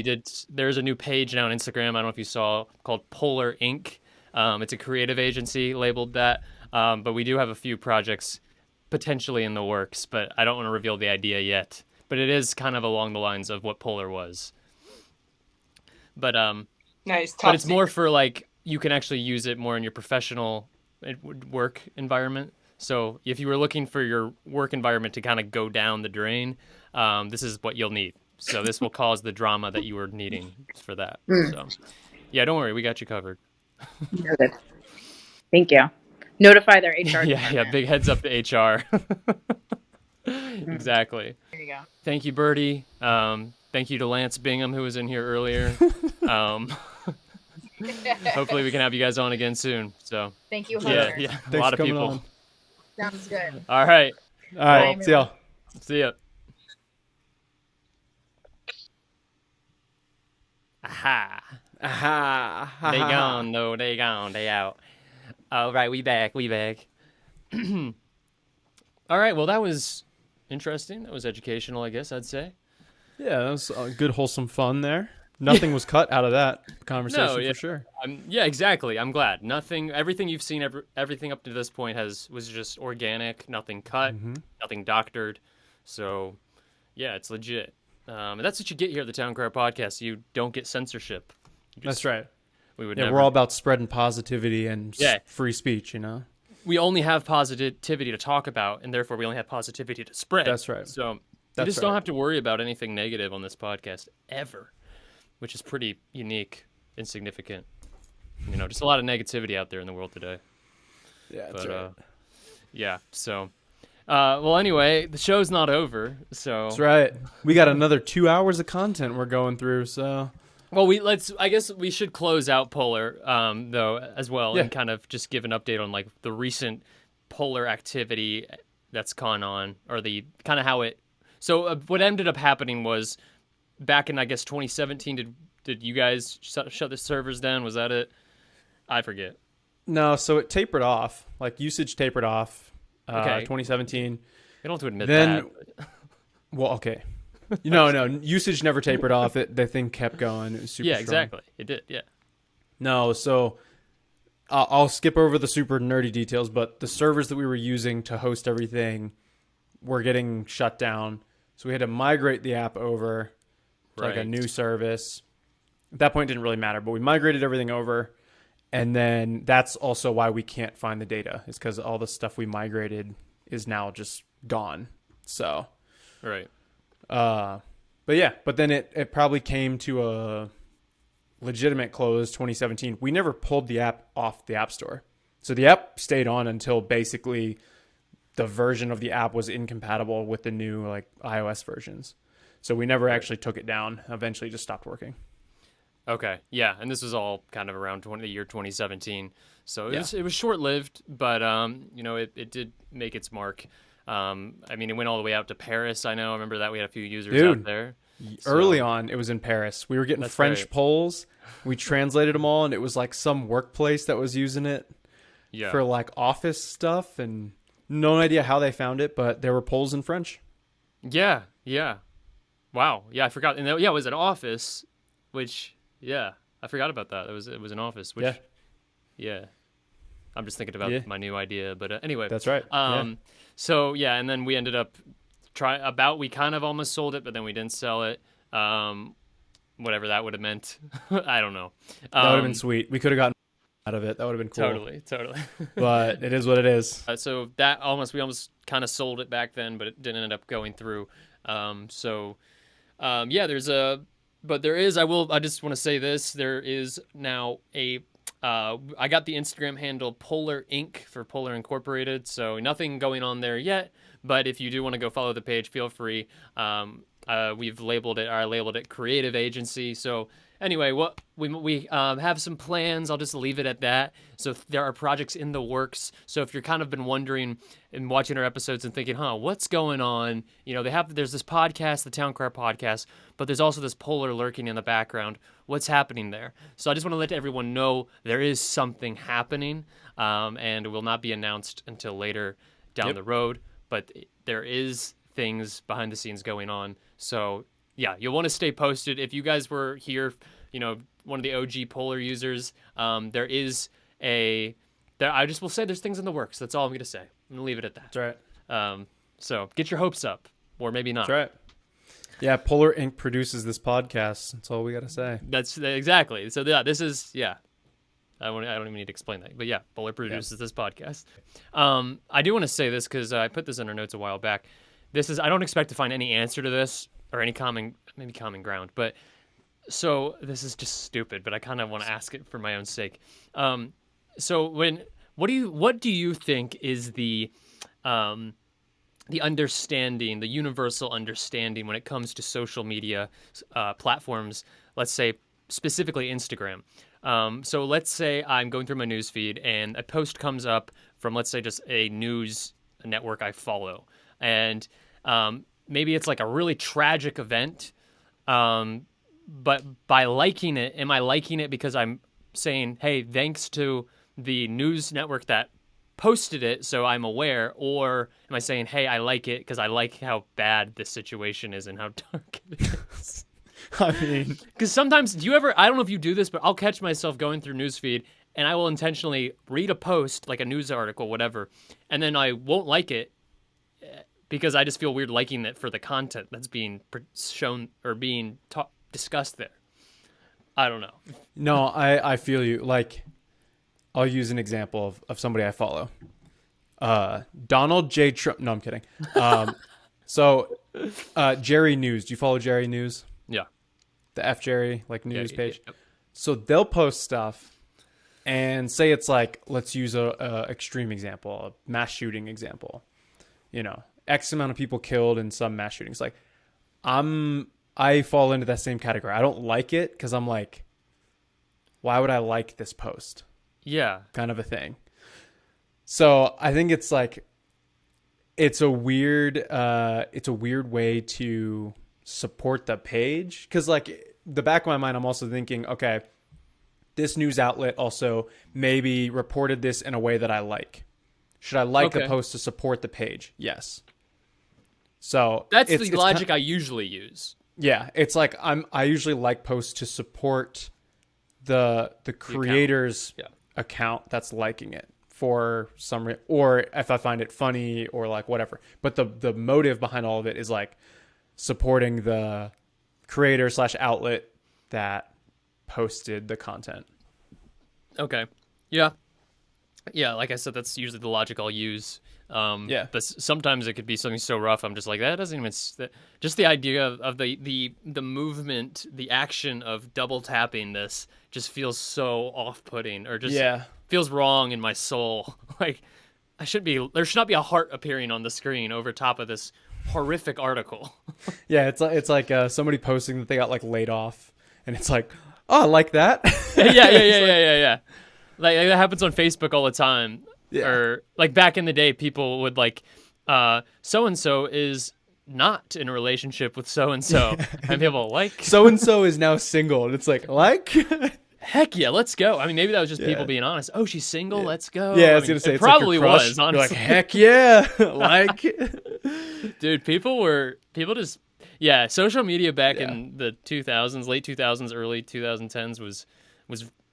there's a new page now on Instagram, I don't know if you saw, called Polar Inc. It's a creative agency labeled that. But we do have a few projects potentially in the works, but I don't want to reveal the idea yet. But it is kind of along the lines of what Polar was. But Nice. but it's more for like you can actually use it more in your professional work environment. So if you were looking for your work environment to kind of go down the drain, this is what you'll need. So this will cause the drama that you were needing for that. So yeah, don't worry, we got you covered. Noted. Thank you. Notify their HR. Yeah, big heads up to HR. Exactly. There you go. Thank you, Birdie. Thank you to Lance Bingham, who was in here earlier. Hopefully we can have you guys on again soon. So Thank you, yeah, Hunter. a Thanks lot for of coming people. on. Sounds good. All right, All right, Bye, see y'all. see ya. Aha. Aha. They gone, though. They gone. They out. All right, we back. All right, well, that was interesting. That was educational, I guess I'd say. Yeah, that was good, wholesome fun there. Nothing was cut out of that conversation No, yeah. for sure. Yeah, exactly. I'm glad. Everything you've seen, everything up to this point was just organic. Nothing cut, nothing doctored. So, yeah, it's legit. And that's what you get here at the Town Crier Podcast. You don't get censorship. That's right. We would Yeah, never. we're all about spreading positivity and Yeah. free speech, you know? We only have positivity to talk about, and therefore we only have positivity to spread. That's right. So you That's just don't right. have to worry about anything negative on this podcast ever, which is pretty unique, insignificant. You know, just a lot of negativity out there in the world today. Yeah, that's But right. yeah, so Well, anyway, the show's not over, so That's right. We got another 2 hours of content we're going through, so well, I guess we should close out Polar, though, as well, yeah. and kind of just give an update on like the recent Polar activity that's gone on, or the kind of how it. So what ended up happening was back in I guess 2017. Did you guys shut the servers down? Was that it? I forget. No, so it tapered off. Like usage tapered off. Okay. 2017. You don't have to admit Then, that. well, okay. No, usage never tapered off. The thing kept going. It was super Yeah, strong. exactly. It did. Yeah. No, so I'll skip over the super nerdy details, but the servers that we were using to host everything were getting shut down. So we had to migrate the app over to like a Right. new service. At that point, it didn't really matter, but we migrated everything over. And then that's also why we can't find the data, is because all the stuff we migrated is now just gone. So, Right. but yeah, but then it probably came to a legitimate close 2017. We never pulled the app off the App Store. So the app stayed on until basically the version of the app was incompatible with the new like iOS versions. So we never actually took it down. Eventually it just stopped working. Okay, yeah, and this was all kind of around the year 2017, so Yeah. it was short lived, but it did make its mark. I mean, it went all the way out to Paris. I remember that we had a few users out there. Early on, it was in Paris. We were getting That's French right. polls. We translated them all, and it was like some workplace that was using it Yeah, for like office stuff, and no idea how they found it, but there were polls in French. yeah, yeah. Wow, yeah, I forgot. And it was an office, which I forgot about that. It was an office, which Yeah. yeah. I'm just thinking about Yeah. my new idea, but anyway. That's right. So yeah, and then we ended up we kind of almost sold it, but then we didn't sell it. Whatever that would have meant, I don't know. That would have been sweet. We could have gotten out of it. That would have been cool. Totally. But it is what it is. So we almost kind of sold it back then, but it didn't end up going through. I just want to say this. There is now I got the Instagram handle Polar Inc. for Polar Incorporated, so nothing going on there yet. But if you do want to go follow the page, feel free. I labeled it Creative Agency. So anyway, what we have some plans. I'll just leave it at that. So there are projects in the works. So if you're kind of been wondering and watching our episodes and thinking, what's going on? There's this podcast, the Town Crier podcast, but there's also this Polar lurking in the background. What's happening there? So I just want to let everyone know there is something happening, and it will not be announced until later down the road. But there is things behind the scenes going on. So yeah, you'll want to stay posted. If you guys were here, one of the OG Polar users, I just will say there's things in the works. That's all I'm going to say. I'm going to leave it at that. That's right. So get your hopes up, or maybe not. That's right. Yeah, Polar Inc. produces this podcast. That's all we got to say. That's exactly. So yeah, this is I don't even need to explain that, but yeah, Pollar produces this podcast. I do want to say this because I put this in our notes a while back. I don't expect to find any answer to this or any common ground, but so this is just stupid, but I kind of want to ask it for my own sake. What do you think is the understanding, the universal understanding when it comes to social media platforms, let's say specifically Instagram? So let's say I'm going through my news feed and a post comes up from, let's say, just a news network I follow. And maybe it's like a really tragic event. But by liking it, am I liking it because I'm saying, hey, thanks to the news network that posted it, so I'm aware? Or am I saying, hey, I like it because I like how bad this situation is and how dark it is? I mean, because sometimes I don't know if you do this, but I'll catch myself going through newsfeed and I will intentionally read a post, like a news article, whatever, and then I won't like it because I just feel weird liking it for the content that's being shown or being discussed there. I don't know. no, I feel you. Like, I'll use an example of somebody I follow. Donald J. Trump. No, I'm kidding. Jerry News. Do you follow Jerry News? Yeah. The F Jerry, like news page. Yep. So they'll post stuff and say it's like, let's use a extreme example, a mass shooting example. X amount of people killed in some mass shootings. Like, I fall into that same category. I don't like it because I'm like, why would I like this post? Yeah. Kind of a thing. So I think it's like, it's a weird way to support the page. Cause like the back of my mind, I'm also thinking, okay, this news outlet also maybe reported this in a way that I like. Should I like the post to support the page? Yes. So that's the logic I usually use. Yeah. It's like, I usually like posts to support the creator's account that's liking it for some or if I find it funny or like whatever. But the motive behind all of it is like supporting the creator / outlet that posted the content. Okay. Yeah. Yeah, like I said, that's usually the logic I'll use. But sometimes it could be something so rough. I'm just like, that doesn't even. Just the idea of the movement, the action of double tapping this just feels so off-putting, or just feels wrong in my soul. Like, there should not be a heart appearing on the screen over top of this horrific article. Yeah, it's like somebody posting that they got like laid off, and it's like, oh, I like that. Yeah. Like that happens on Facebook all the time. Yeah. Or like back in the day, people would like, so and so is not in a relationship with so and so, and people like so and so is now single, and it's like heck yeah, let's go. I mean, maybe that was just people being honest. Oh, she's single. Let's go. Yeah, I was gonna say it probably like was. Honestly, you're like heck yeah, dude. People just social media back in the 2000s, late 2000s, early 2010s was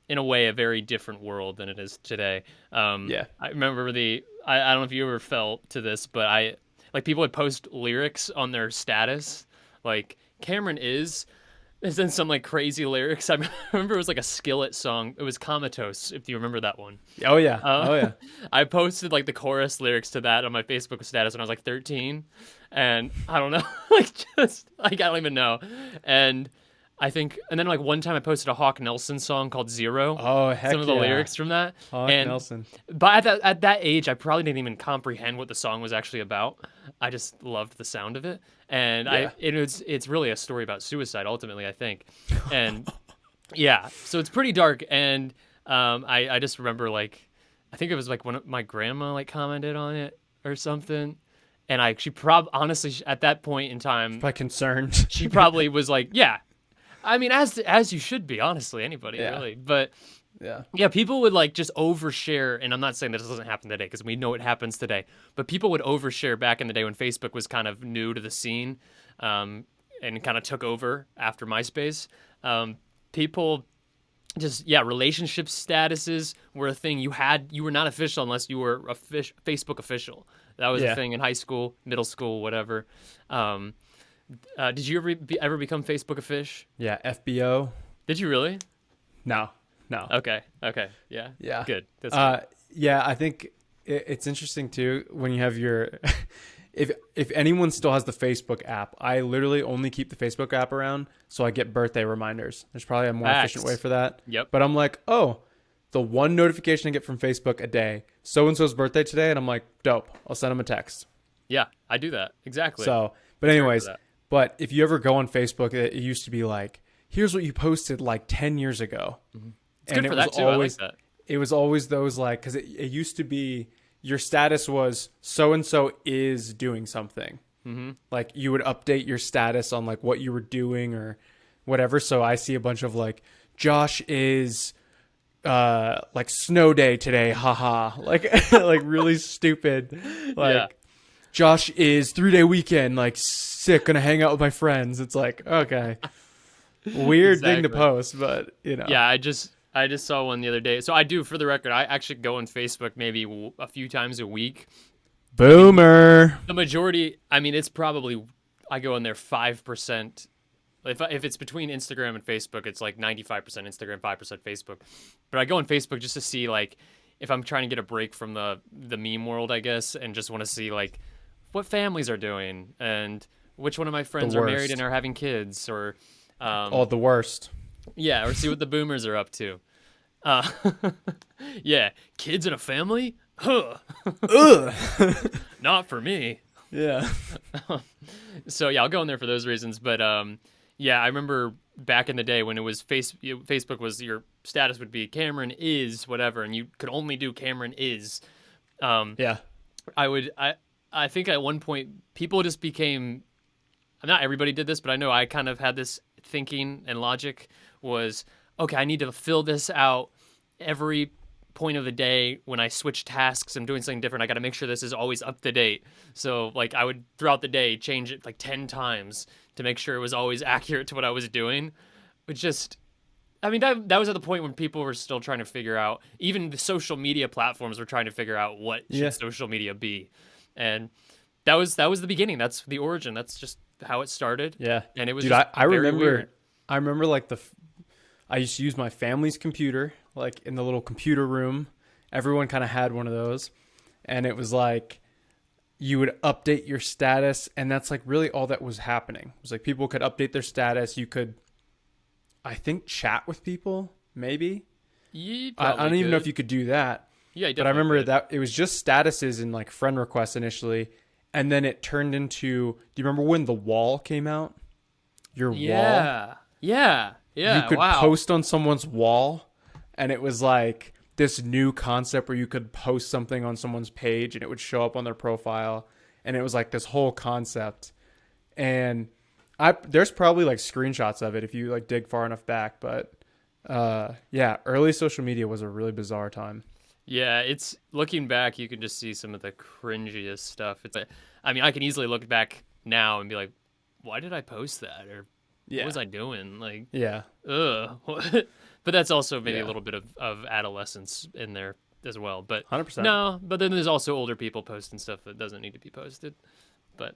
in a way a very different world than it is today. I remember I don't know if you ever felt to this, but people would post lyrics on their status, like Cameron is. And then some like crazy lyrics. I remember it was like a Skillet song. It was Comatose, if you remember that one. Oh yeah. I posted like the chorus lyrics to that on my Facebook status when I was like 13, and I don't know, I don't even know. And then like one time I posted a Hawk Nelson song called Zero. Oh heck, some of the lyrics from that. Hawk Nelson. But at that age, I probably didn't even comprehend what the song was actually about. I just loved the sound of it, and it's really a story about suicide ultimately, I think. And so it's pretty dark. And I just remember like, I think it was like when my grandma like commented on it or something. And she honestly at that point in time, probably concerned. She probably was like, yeah. I mean, as you should be, honestly, anybody really. But people would like just overshare, and I'm not saying that this doesn't happen today because we know it happens today. But people would overshare back in the day when Facebook was kind of new to the scene, and kind of took over after MySpace. People just relationship statuses were a thing. You were not official unless you were Facebook official. That was a thing in high school, middle school, whatever. Did you ever become Facebook a fish? Yeah, FBO. Did you really? No. Okay. Yeah. Good. That's good. Yeah, I think it's interesting too when you have your. If anyone still has the Facebook app, I literally only keep the Facebook app around so I get birthday reminders. There's probably a more efficient way for that. Yep. But I'm like, oh, the one notification I get from Facebook a day, so and so's birthday today, and I'm like, dope. I'll send them a text. Yeah, I do that exactly. So, but anyways. But if you ever go on Facebook, it used to be like, here's what you posted like 10 years ago. Mm-hmm. It's good for that too. Always, I like that. It was always those like, because it used to be your status was so-and-so is doing something. Mm-hmm. Like you would update your status on like what you were doing or whatever. So I see a bunch of like, Josh is like snow day today. Haha. Like, like really stupid. Like Josh is 3-day weekend, like sick, gonna hang out with my friends. It's like, okay, weird thing to post, but Yeah, I just saw one the other day. So I do, for the record, I actually go on Facebook maybe a few times a week. Boomer. The majority, I mean, it's probably, I go in there 5%. If it's between Instagram and Facebook, it's like 95% Instagram, 5% Facebook. But I go on Facebook just to see like, if I'm trying to get a break from the meme world, I guess, and just want to see like, what families are doing and which one of my friends are married and are having kids, or the worst. Yeah, or see what the boomers are up to. Kids and a family? Huh. Ugh. Not for me. Yeah. So yeah, I'll go in there for those reasons. But yeah, I remember back in the day when it was Facebook was your status would be Cameron is whatever, and you could only do Cameron is. Um, Yeah. I think at one point people just became, not everybody did this, but I know I kind of had this thinking and logic was, okay, I need to fill this out every point of the day when I switch tasks. I'm doing something different. I got to make sure this is always up to date. So like I would throughout the day change it like 10 times to make sure it was always accurate to what I was doing. Which just, I mean, that was at the point when people were still trying to figure out, even the social media platforms were trying to figure out what Yeah. should social media be. And that was the beginning. That's the origin. That's just how it started. Yeah. And it was Dude, just I very remember weird. I remember like I used to use my family's computer, like in the little computer room. Everyone kind of had one of those. And it was like you would update your status, and that's like really all that was happening. It was like people could update their status. You could, I think, chat with people, maybe. You I don't probably even know could. if you could do that. Yeah, you But I definitely remember could. that it was just statuses and like friend requests initially. And then it turned into, do you remember when the wall came out? Your wall? Yeah. Yeah. Yeah. You could wow. post on someone's wall, and it was like this new concept where you could post something on someone's page and it would show up on their profile, and it was like this whole concept. And there's probably like screenshots of it if you like dig far enough back, but yeah, early social media was a really bizarre time. Yeah, it's looking back, you can just see some of the cringiest stuff. I mean, I can easily look back now and be like, why did I post that? Or Yeah. what was I doing? Like, Yeah. ugh. But that's also maybe Yeah. a little bit of adolescence in there as well. But 100%. no, but then there's also older people posting stuff that doesn't need to be posted. But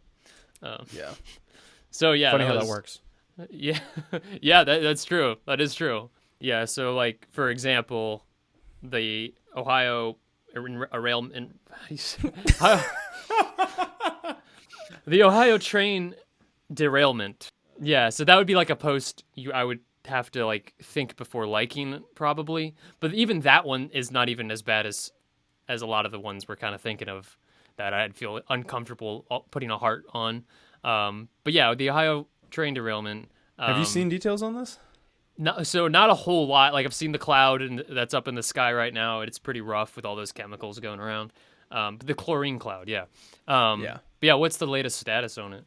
Yeah. so yeah, Funny how that was- works. Yeah, yeah, that's true. That is true. Yeah, so like for example, the Ohio derailment, the Ohio train derailment. Yeah, so that would be like a post I would have to like think before liking probably. But even that one is not even as bad as a lot of the ones we're kind of thinking of that I'd feel uncomfortable putting a heart on. But yeah, the Ohio train derailment. Have you seen details on this? No, so not a whole lot. Like I've seen the cloud and that's up in the sky right now. It's pretty rough with all those chemicals going around. But the chlorine cloud, yeah. Yeah. But yeah, what's the latest status on it?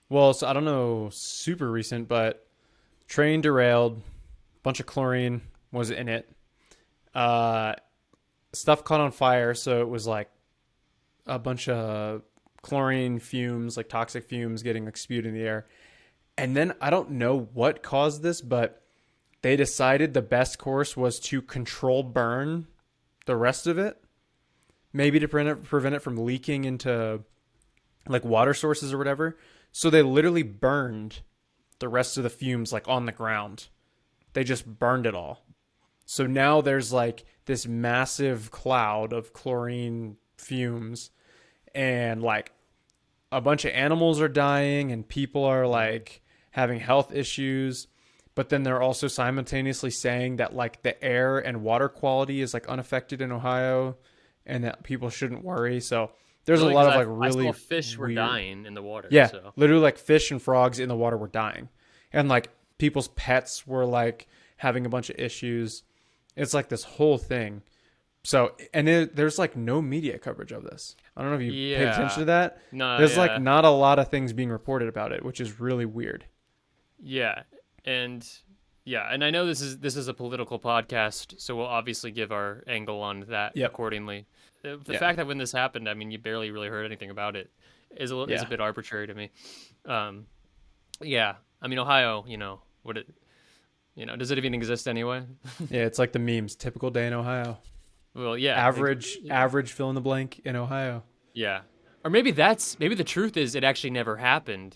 Well, so I don't know, super recent, but train derailed, bunch of chlorine was in it. Stuff caught on fire, so it was like a bunch of chlorine fumes, like toxic fumes getting like spewed in the air. And then I don't know what caused this, but they decided the best course was to control burn the rest of it, maybe to prevent it from leaking into like water sources or whatever. So they literally burned the rest of the fumes like on the ground. They just burned it all. So now there's like this massive cloud of chlorine fumes, and like a bunch of animals are dying and people are like having health issues. But then they're also simultaneously saying that like the air and water quality is like unaffected in Ohio and that people shouldn't worry. So there's Really, a lot of 'cause like really I saw fish were weird- dying in the water. Yeah, So. literally like fish and frogs in the water were dying. And like people's pets were like having a bunch of issues. It's like this whole thing. So, and there's like no media coverage of this. I don't know if you paid Yeah. attention to that. No, There's yeah. like not a lot of things being reported about it, which is really weird. Yeah, and I know this is a political podcast, so we'll obviously give our angle on that Yep. accordingly. The Yeah. fact that when this happened, I mean, you barely really heard anything about it, is is Yeah. a bit arbitrary to me. Yeah, I mean, Ohio, does it even exist anyway? Yeah, it's like the memes. Typical day in Ohio. Well, yeah, Average fill in the blank in Ohio. yeah, or maybe the truth is it actually never happened,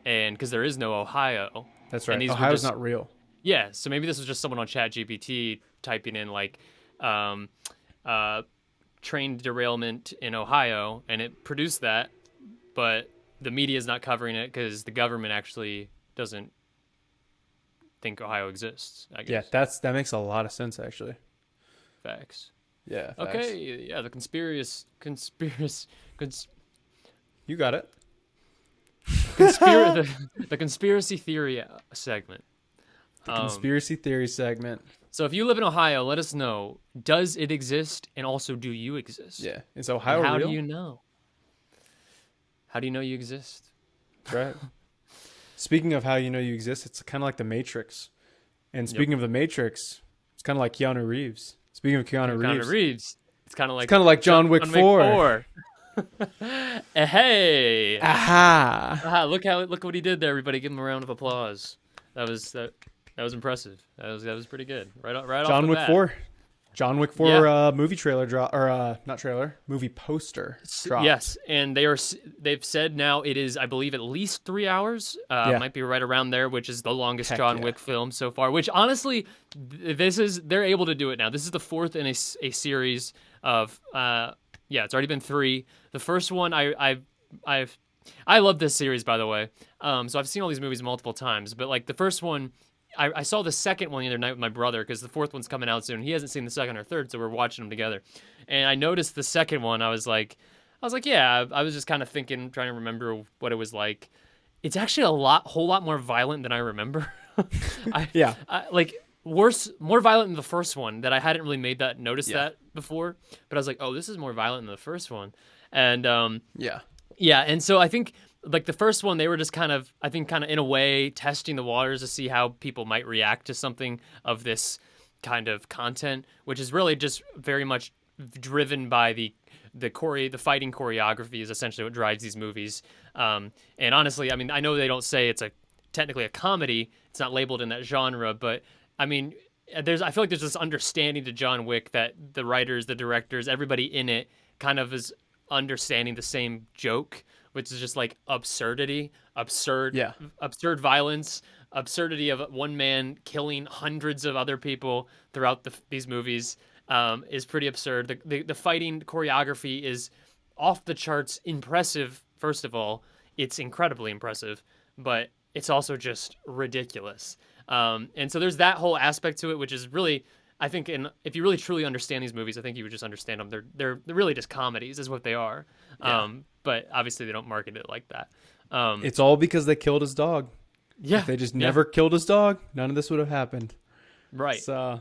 and because there is no Ohio. That's And right. these were Ohio's just- not real. Yeah, so maybe this was just someone on ChatGPT typing in like train derailment in Ohio, and it produced that, but the media is not covering it because the government actually doesn't think Ohio exists. I Yeah, guess. that makes a lot of sense actually. Facts. Yeah. Facts. Okay, yeah, the conspiracy You got it. The conspiracy theory segment. The conspiracy theory segment. So if you live in Ohio, let us know. Does it exist? And also, do you exist? Yeah. Is And Ohio how real? do you know? How do you know you exist? That's right. Speaking of how you know you exist, it's kind of like the Matrix. And speaking of the Matrix, it's kind of like Keanu Reeves. Speaking of Keanu Reeves, it's kind of like John Wick 4. Hey. Aha. Aha, look what he did there, everybody. Give him a round of applause. That was impressive. That was pretty good. Right off John the Wick bat. 4. John Wick 4 movie trailer drop, or not trailer, movie poster dropped. Yes, and they've said now it is, I believe, at least 3 hours. Might be right around there, which is the longest John Wick film so far. Which honestly, they're able to do it now. This is the fourth in a series of it's already been 3. The first one I love this series, by the way. So I've seen all these movies multiple times, but like the first one. I saw the second one the other night with my brother because the fourth one's coming out soon. He hasn't seen the second or third, so we're watching them together. And I noticed the second one. I was like, yeah. I was just kind of thinking, trying to remember what it was like. It's actually whole lot more violent than I remember. Like more violent than the first one. That I hadn't really made that notice that before. But I was like, oh, this is more violent than the first one. And and so I think. Like the first one, they were just kind of in a way testing the waters to see how people might react to something of this kind of content, which is really just very much driven by the fighting choreography is essentially what drives these movies. And honestly, I mean, I know they don't say it's technically a comedy; it's not labeled in that genre, but I mean, I feel like there's this understanding to John Wick that the writers, the directors, everybody in it kind of is understanding the same joke, which is just like absurd violence, absurdity of one man killing hundreds of other people throughout these movies is pretty absurd. The fighting choreography is off the charts impressive. First of all, it's incredibly impressive, but it's also just ridiculous. And so there's that whole aspect to it, which is really, I think, if you really truly understand these movies, I think you would just understand them. They're really just comedies, is what they are. Yeah. But obviously they don't market it like that. It's all because they killed his dog. Yeah. If they just never killed his dog, none of this would have happened. Right. So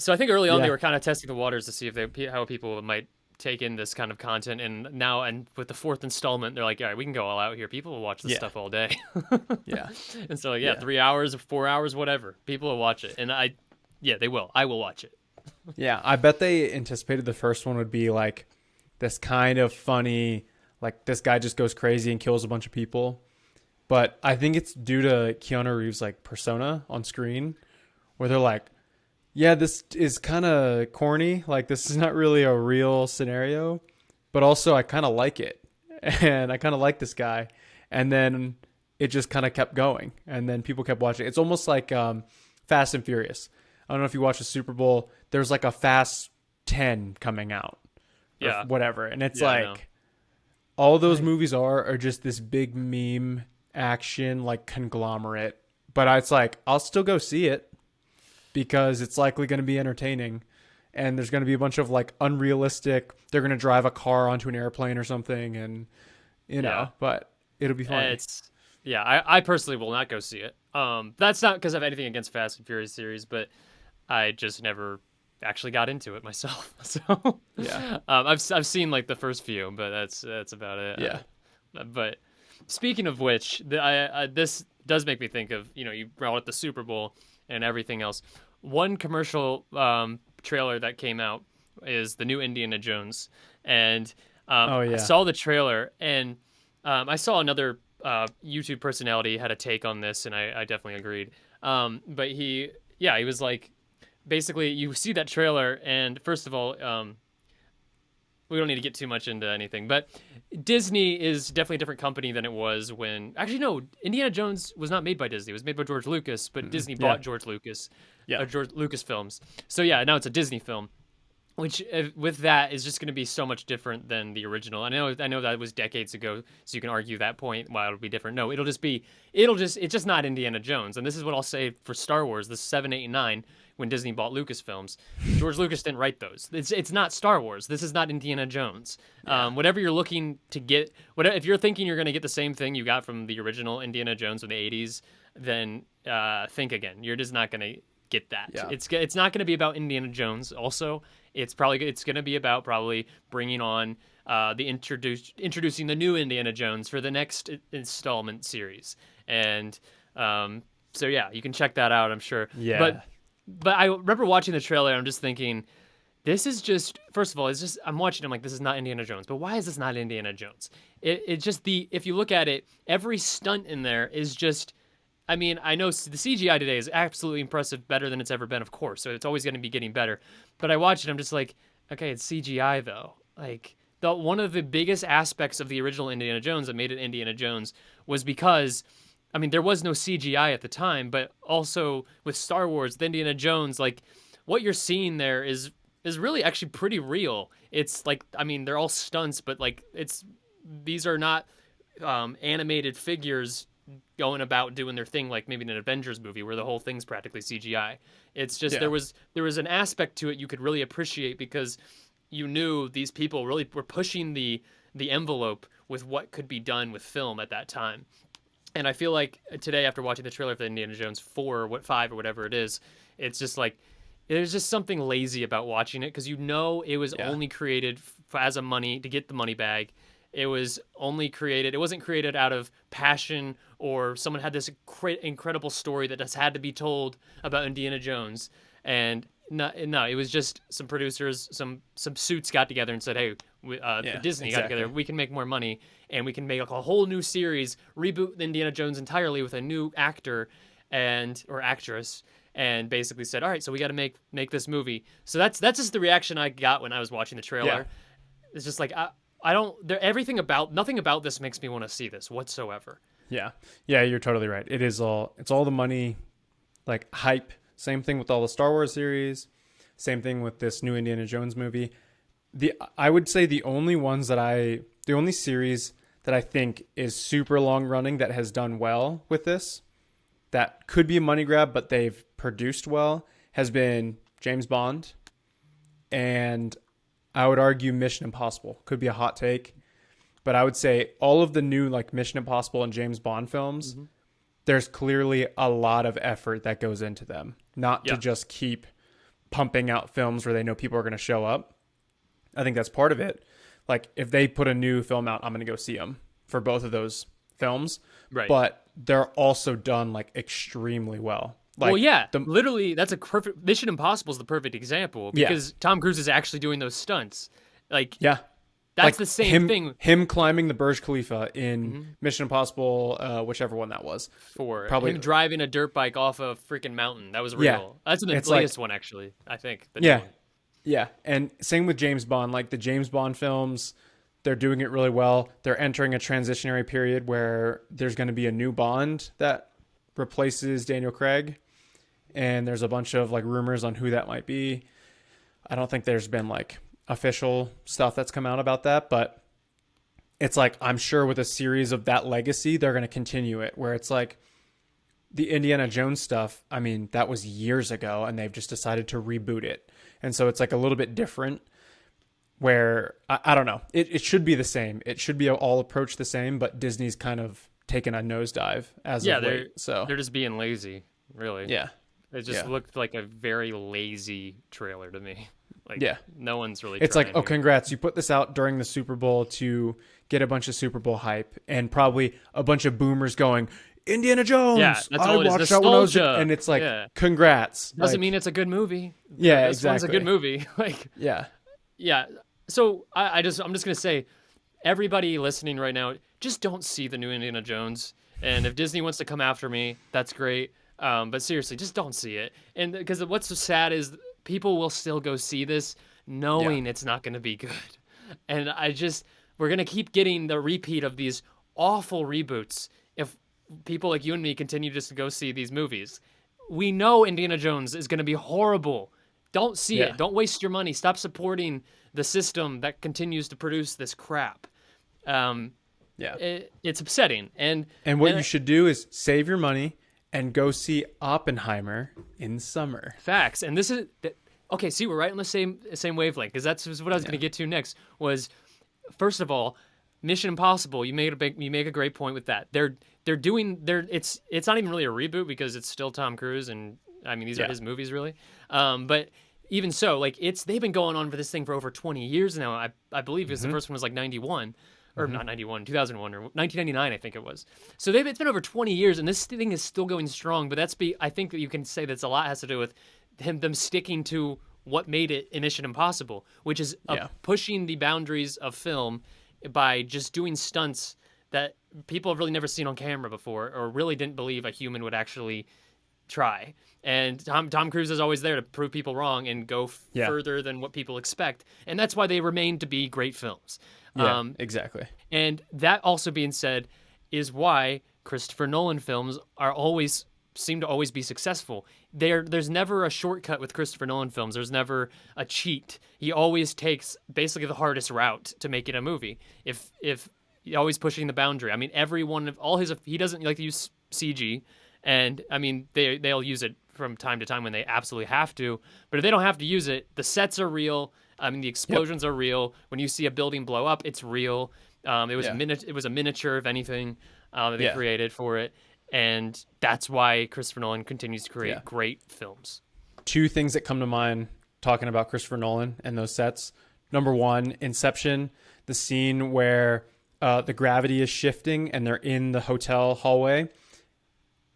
I think early on they were kind of testing the waters to see how people might take in this kind of content. And now, and with the fourth installment, they're like, all right, we can go all out here. People will watch this stuff all day. Yeah. And so 3 hours, 4 hours, whatever. People will watch it. And they will. I will watch it. Yeah. I bet they anticipated the first one would be like this kind of funny, like this guy just goes crazy and kills a bunch of people. But I think it's due to Keanu Reeves' like persona on screen where they're like, yeah, this is kind of corny. Like this is not really a real scenario, but also I kind of like it. And I kind of like this guy. And then it just kind of kept going. And then people kept watching. It's almost like Fast and Furious. I don't know if you watch the Super Bowl. There's like a Fast 10 coming out. Or whatever. And it's all those movies are just this big meme action like conglomerate. But it's like, I'll still go see it because it's likely going to be entertaining. And there's going to be a bunch of like unrealistic, they're going to drive a car onto an airplane or something. And, but it'll be fun. I personally will not go see it. That's not because I have anything against Fast and Furious series, but I just never actually got into it myself. So I've seen like the first few, but that's about it. Yeah. But speaking of which, this does make me think of, you brought up the Super Bowl and everything else. One commercial trailer that came out is the new Indiana Jones, and I saw the trailer, and I saw another YouTube personality had a take on this, and I definitely agreed. But he was like, basically, you see that trailer, and first of all, we don't need to get too much into anything, but Disney is definitely a different company than it was when... Actually, no, Indiana Jones was not made by Disney. It was made by George Lucas, but Disney bought George Lucas, George Lucasfilms. So now it's a Disney film. which with that is just going to be so much different than the original. I know that was decades ago, so you can argue that point why it'll be different. No, it's just not Indiana Jones. And this is what I'll say for Star Wars, the 7, 8, and 9, when Disney bought Lucasfilms. George Lucas didn't write those. It's not Star Wars. This is not Indiana Jones. Whatever you're looking to get, whatever, if you're thinking you're going to get the same thing you got from the original Indiana Jones of the 80s, then think again. You're just not going to get that. Yeah. It's not going to be about Indiana Jones. Also, it's going to be about probably bringing on introducing the new Indiana Jones for the next installment series. And so yeah, you can check that out, I'm sure. Yeah. But I remember watching the trailer. I'm just thinking, this is just, first of all, it's just, I'm watching, I'm like, this is not Indiana Jones. But why is this not Indiana Jones? It's just if you look at it, every stunt in there is just, I mean, I know the CGI today is absolutely impressive, better than it's ever been, of course. So it's always going to be getting better. But I watch it, I'm just like, okay, it's CGI though. Like, one of the biggest aspects of the original Indiana Jones that made it Indiana Jones was because, I mean, there was no CGI at the time, but also with Star Wars, the Indiana Jones, like, what you're seeing there is really actually pretty real. It's like, I mean, they're all stunts, but like, these are not animated figures going about doing their thing like maybe in an Avengers movie where the whole thing's practically CGI. It's just there was an aspect to it you could really appreciate because you knew these people really were pushing the envelope with what could be done with film at that time. And I feel like today, after watching the trailer for Indiana Jones 4 or 5 or whatever it is, it's just like there's just something lazy about watching it because you know it was only created as a money to get the money bag. It was only created. It wasn't created out of passion or someone had this incredible story that just had to be told about Indiana Jones. And no, it was just some producers, some suits got together and said, "Hey, Disney got together. We can make more money and we can make like a whole new series, reboot Indiana Jones entirely with a new actor or actress." And basically said, "All right, so we got to make this movie." So that's just the reaction I got when I was watching the trailer. Yeah. It's just like nothing about this makes me want to see this whatsoever. Yeah. Yeah, you're totally right. It's all the money, like hype. Same thing with all the Star Wars series. Same thing with this new Indiana Jones movie. I would say the only series that I think is super long running that has done well with this, that could be a money grab, but they've produced well, has been James Bond. And I would argue Mission Impossible. Could be a hot take. But I would say all of the new like Mission Impossible and James Bond films, there's clearly a lot of effort that goes into them. Not to just keep pumping out films where they know people are going to show up. I think that's part of it. Like if they put a new film out, I'm going to go see them for both of those films. Right. But they're also done like extremely well. Like, well, yeah, literally, that's a perfect. Mission Impossible is the perfect example because Tom Cruise is actually doing those stunts. Like, that's like the same thing. Him climbing the Burj Khalifa in Mission Impossible, whichever one that was. Probably him driving a dirt bike off a freaking mountain. That was real. Yeah. That's the latest one, actually. I think. Yeah, and same with James Bond. Like the James Bond films, they're doing it really well. They're entering a transitionary period where there's going to be a new Bond that replaces Daniel Craig. And there's a bunch of like rumors on who that might be. I don't think there's been like official stuff that's come out about that, but it's like, I'm sure with a series of that legacy, they're going to continue it where it's like the Indiana Jones stuff. I mean, that was years ago and they've just decided to reboot it. And so it's like a little bit different where I don't know. It should be the same. It should be all approached the same, but Disney's kind of taken a nosedive as of late. So they're just being lazy, really. Yeah. It just looked like a very lazy trailer to me. Like, no one's really. It's like, here. Congrats! You put this out during the Super Bowl to get a bunch of Super Bowl hype, and probably a bunch of boomers going, "Indiana Jones." Yeah, that's all it is. Watched that when I was, Nostalgia. and it's like, congrats. Doesn't mean it's a good movie. Yeah, this exactly. one's a good movie. Yeah. So I'm just gonna say, everybody listening right now, just don't see the new Indiana Jones. And if Disney wants to come after me, that's great. But seriously, just don't see it. And because what's so sad is people will still go see this knowing it's not going to be good. And we're going to keep getting the repeat of these awful reboots if people like you and me continue just to go see these movies. We know Indiana Jones is going to be horrible. Don't see Yeah. it. Don't waste your money. Stop supporting the system that continues to produce this crap. Um, Yeah. it's upsetting. And what And you should do is save your money and go see Oppenheimer in summer. facts. And this is okay. See, we're right on the same wavelength, because that's what I was going to get to next. Was first of all, Mission Impossible. You make a great point with that. It's not even really a reboot because it's still Tom Cruise, and I mean these are his movies really. But even so, like they've been going on for this thing for over 20 years now. I believe because the first one was like 91. Or not 91, 2001 or 1999, I think it was. So it's been over 20 years, and this thing is still going strong. But I think that you can say that's a lot has to do with them sticking to what made it Mission Impossible, which is pushing the boundaries of film by just doing stunts that people have really never seen on camera before, or really didn't believe a human would actually try. And Tom Cruise is always there to prove people wrong and go further than what people expect, and that's why they remain to be great films. Yeah, exactly. And that also being said is why Christopher Nolan films seem to always be successful. There's never a shortcut with Christopher Nolan films. There's never a cheat. He always takes basically the hardest route to make it a movie. If always pushing the boundary. I mean, every one of all his he doesn't like to use CG, and I mean they'll use it from time to time when they absolutely have to. But if they don't have to use it, the sets are real. I mean, the explosions are real. When you see a building blow up, it's real. It was a miniature, if anything, that they created for it, and that's why Christopher Nolan continues to create great films. Two things that come to mind talking about Christopher Nolan and those sets. Number one, Inception, the scene where the gravity is shifting and they're in the hotel hallway.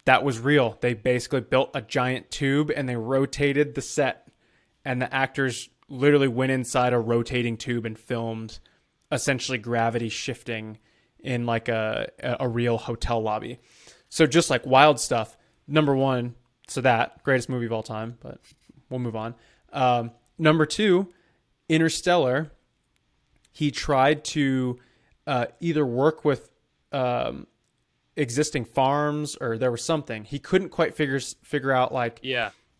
That was real. They basically built a giant tube and they rotated the set, and the actors literally went inside a rotating tube and filmed essentially gravity shifting in like a real hotel lobby. So just like wild stuff. Number one, so that greatest movie of all time, but we'll move on. Number two, Interstellar. He tried to either work with existing farms, or there was something he couldn't quite figure out, like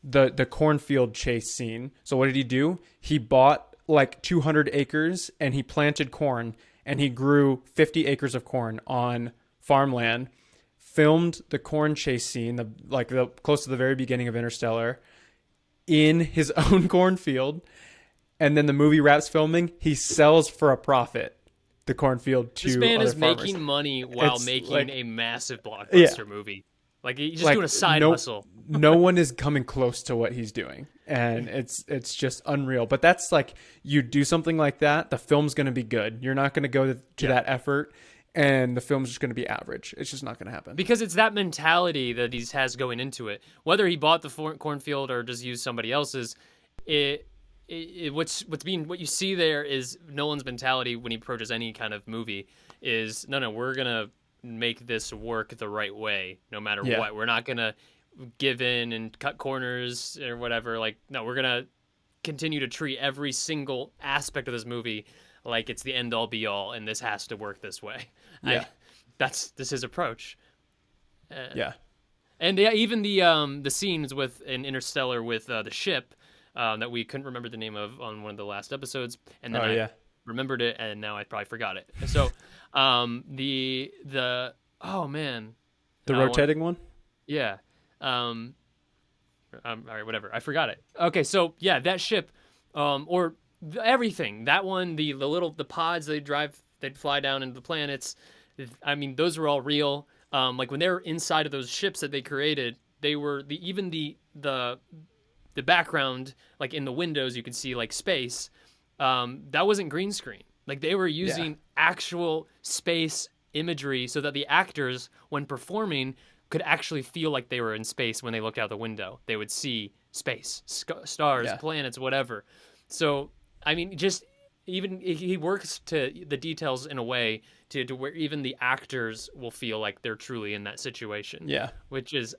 the cornfield chase scene. So what did he do? He bought like 200 acres and he planted corn, and he grew 50 acres of corn on farmland, filmed the corn chase scene, the close to the very beginning of Interstellar, in his own cornfield. And then the movie wraps filming, he sells for a profit the cornfield to this man other is farmers. making money while It's making like, a massive blockbuster movie. Like he's just doing a side hustle. No one is coming close to what he's doing, and it's just unreal. But that's like, you do something like that, the film's going to be good. You're not going to go to that effort, and the film's just going to be average. It's just not going to happen. Because it's that mentality that he has going into it. Whether he bought the cornfield or just used somebody else's, what you see there is Nolan's mentality when he approaches any kind of movie is no, we're gonna make this work the right way no matter what. We're not gonna give in and cut corners or whatever. Like, no, we're gonna continue to treat every single aspect of this movie like it's the end all be all, and this has to work this way. That's his approach. And even the scenes in Interstellar with the ship that we couldn't remember the name of on one of the last episodes, and then I remembered it, and now I probably forgot it. So the rotating one. All right, whatever, I forgot it. Okay, so that ship, or everything, that one, the pods they'd fly down into the planets. I mean, those were all real. Like when they were inside of those ships that they created, they were the background, like in the windows, you could see like space. That wasn't green screen. Like they were using actual space imagery so that the actors, when performing, could actually feel like they were in space when they looked out the window. They would see space, stars, planets, whatever. So, I mean, just even he works to the details in a way to where even the actors will feel like they're truly in that situation. Yeah, which is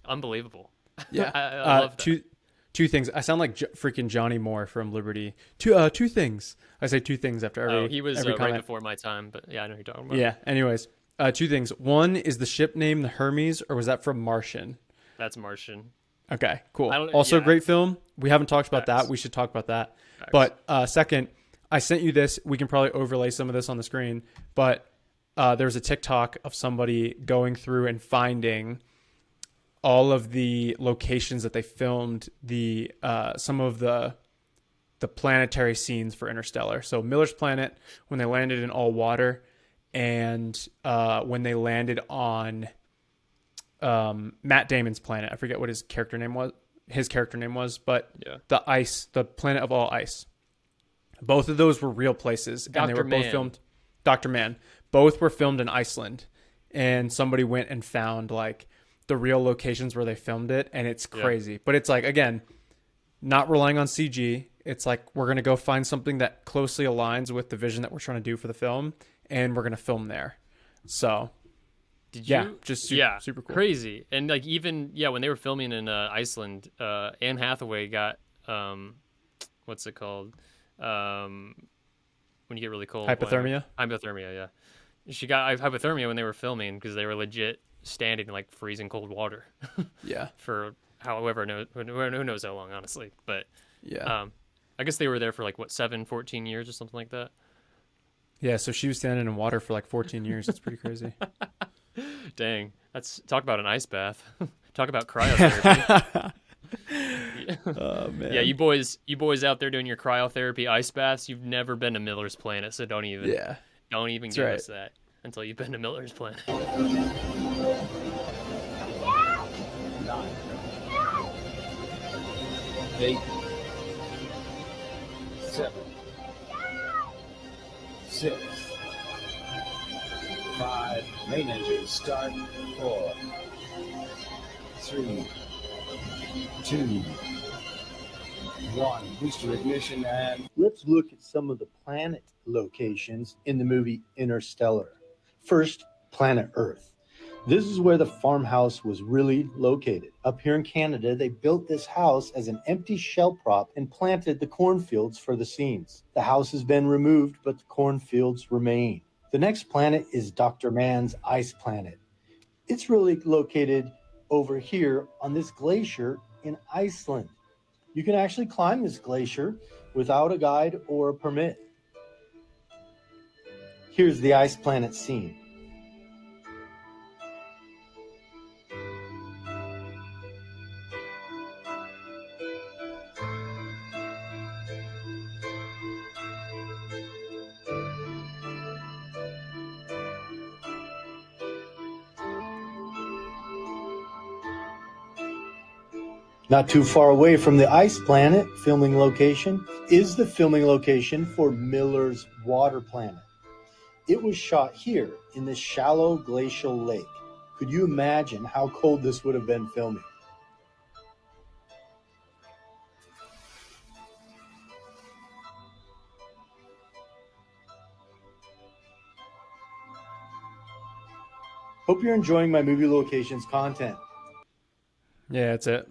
unbelievable. Yeah, I love that. Two things. I sound like freaking Johnny Moore from Liberty. Two things. I say two things after every. He was every right before my time, but yeah, I know who you're talking about. Yeah. Anyways, two things. One is the ship name, the Hermes, or was that from Martian? That's Martian. Okay, I cool. don't. Also, Yeah. great film. We haven't talked about Facts. that. We should talk about that. Facts. But second, I sent you this. We can probably overlay some of this on the screen. But there's a TikTok of somebody going through and finding all of the locations that they filmed the some of the planetary scenes for Interstellar. So Miller's planet, when they landed in all water, and when they landed on Matt Damon's planet. I forget what his character name was. But Yeah. the planet of all ice. Both of those were real places, and they Dr. were both Man. filmed. Dr. Man. Both were filmed in Iceland, and somebody went and found like the real locations where they filmed it, and it's crazy. But it's like, again, not relying on CG. It's like we're gonna go find something that closely aligns with the vision that we're trying to do for the film, and we're gonna film there. So Did you? yeah, just super cool. Crazy. And like even when they were filming in Iceland, Anne Hathaway got what's it called? When you get really cold. Hypothermia? Hypothermia, yeah. She got hypothermia when they were filming because they were legit standing in like freezing cold water Yeah, for who knows how long, honestly. But yeah, I guess they were there for like 14 years or something like that. yeah. So she was standing in water for like 14 years. It's pretty crazy. Dang, that's talk about an ice bath. Talk about cryotherapy. Oh man. Yeah, you boys out there doing your cryotherapy ice baths, you've never been to Miller's Planet, so don't even That's give right. us that until you've been to Miller's Planet. 9, 8, 7, 6, 5, main engine start, 4, 3, 2, 1, booster ignition, and Let's look at some of the planet locations in the movie Interstellar. First, planet Earth. This is where the farmhouse was really located. Up here in Canada, they built this house as an empty shell prop and planted the cornfields for the scenes. The house has been removed, but the cornfields remain. The next planet is Dr. Man's ice planet. It's really located over here on this glacier in Iceland. You can actually climb this glacier without a guide or a permit. Here's the ice planet scene. Not too far away from the ice planet filming location is the filming location for Miller's water planet. It was shot here in this shallow glacial lake. Could you imagine how cold this would have been filming? Hope you're enjoying my movie locations content. Yeah, that's it.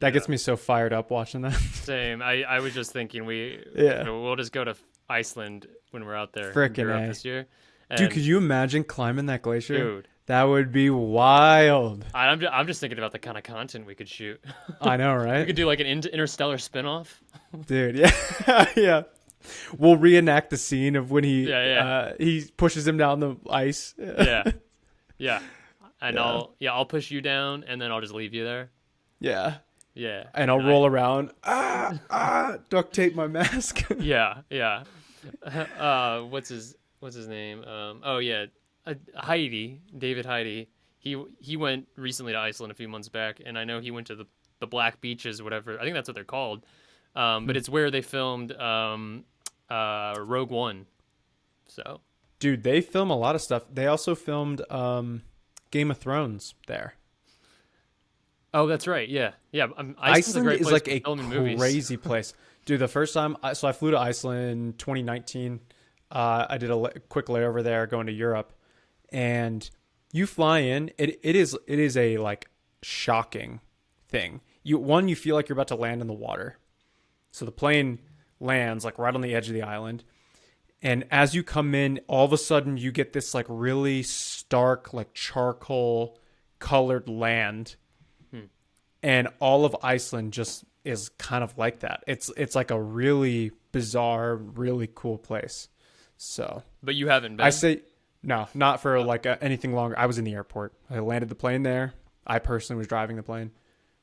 That gets me so fired up watching that. Same. I was just thinking we'll just go to Iceland when we're out there Frickin' in Europe A. this year. Dude, And, could you imagine climbing that glacier? Dude, That would be wild. I'm just thinking about the kind of content we could shoot. I know, right? We could do like an interstellar spinoff. Dude, yeah. Yeah. We'll reenact the scene of when Yeah. he pushes him down the ice. Yeah. Yeah. And Yeah. I'll push you down and then I'll just leave you there. Yeah. Yeah. And I'll roll around. Duct tape my mask. Yeah. Yeah. What's his name? David Heidi. He went recently to Iceland a few months back, and I know he went to the Black Beaches, whatever. I think that's what they're called. But it's where they filmed Rogue One. So, Dude, they film a lot of stuff. They also filmed Game of Thrones there. oh, that's right. Yeah, yeah. Iceland's a Iceland great is place like for a filming movies. crazy place. Dude, the first time, I flew to Iceland in 2019. I did a quick layover there going to Europe, and you fly in. It is a like shocking thing. You feel like you're about to land in the water. So the plane lands like right on the edge of the island. And as you come in, all of a sudden you get this like really stark, like charcoal colored land. and all of Iceland just is kind of like that. It's like a really bizarre, really cool place. So, But you haven't been. I say no, not for like anything longer. I was in the airport. I landed the plane there. I personally was driving the plane.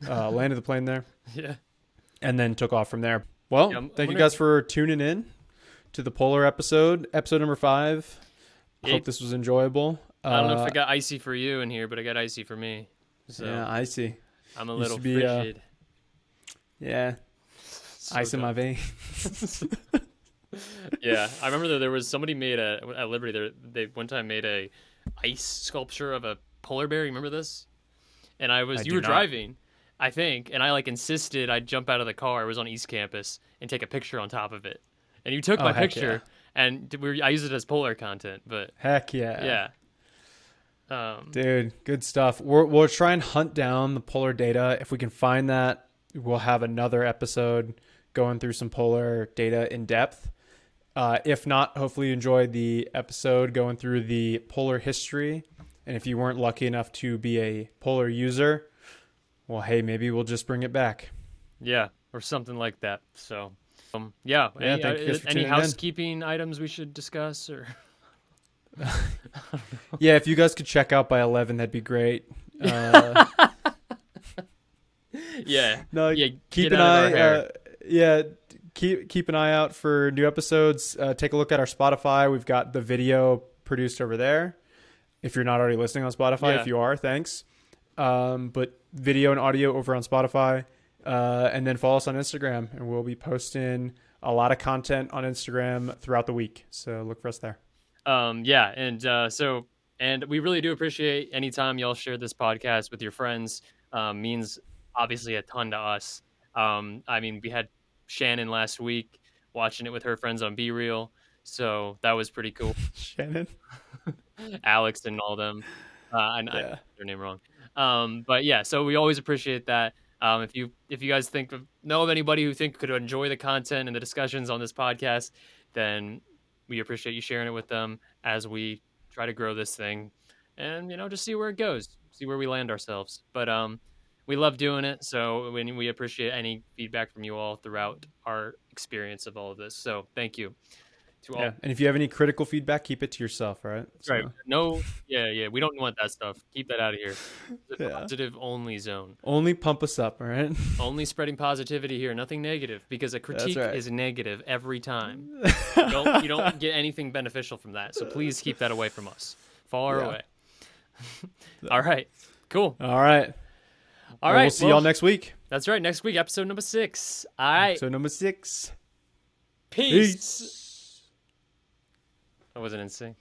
Landed the plane there, Yeah. and then took off from there. Well, Yeah, I'm thank you wondering- guys for tuning in to the Polar episode number 5. Hope this was enjoyable. I don't know if I got icy for you in here, but I got icy for me. So Yeah, icy. I'm a Used little to be, frigid. Yeah, So ice in my dumb. veins. Yeah, I remember there was somebody made at Liberty. They one time made a ice sculpture of a polar bear. You remember this? And you do were not. driving, I think, and I like insisted I'd jump out of the car. It was on East Campus and take a picture on top of it. And you took Oh, my heck picture, and I used it as Polar content. But Heck yeah. yeah, Dude, good stuff. We'll try and hunt down the polar data. If we can find that, we'll have another episode going through some polar data in depth. If not, hopefully you enjoyed the episode going through the polar history. And if you weren't lucky enough to be a polar user, well, hey, maybe we'll just bring it back. yeah, or something like that. So, yeah. Yeah, thank you guys for Any tuning in. housekeeping items we should discuss or? Yeah, if you guys could check out by 11, that'd be great. Yeah. No, Yeah, keep get an out of our eye. hair. Yeah, keep an eye out for new episodes. Take a look at our Spotify. We've got the video produced over there. If you're not already listening on Spotify, Yeah. if you are, thanks. But video and audio over on Spotify, and then follow us on Instagram, and we'll be posting a lot of content on Instagram throughout the week. So look for us there. Yeah, and we really do appreciate anytime y'all share this podcast with your friends. Means obviously a ton to us. I mean, we had Shannon last week watching it with her friends on Be Real, so that was pretty cool. Shannon. Alex and all them. I Yeah. got their name wrong. But yeah, so we always appreciate that. If you guys know of anybody who could enjoy the content and the discussions on this podcast, then we appreciate you sharing it with them as we try to grow this thing, and just see where it goes, see where we land ourselves. But we love doing it, so we appreciate any feedback from you all throughout our experience of all of this. So thank you to all. Yeah, and if you have any critical feedback, keep it to yourself, all right? Right. No, yeah. We don't want that stuff. Keep that out of here. It's a Yeah. positive only zone. Only pump us up, all right? Only spreading positivity here, nothing negative, because a critique right. is negative every time. You don't get anything beneficial from that. So please keep that away from us. Far Yeah. away. All right. Cool. All right. All Well, right. We'll see y'all next week. That's right. Next week, episode number 6. All right. Episode number 6. Peace. I wasn't in sync.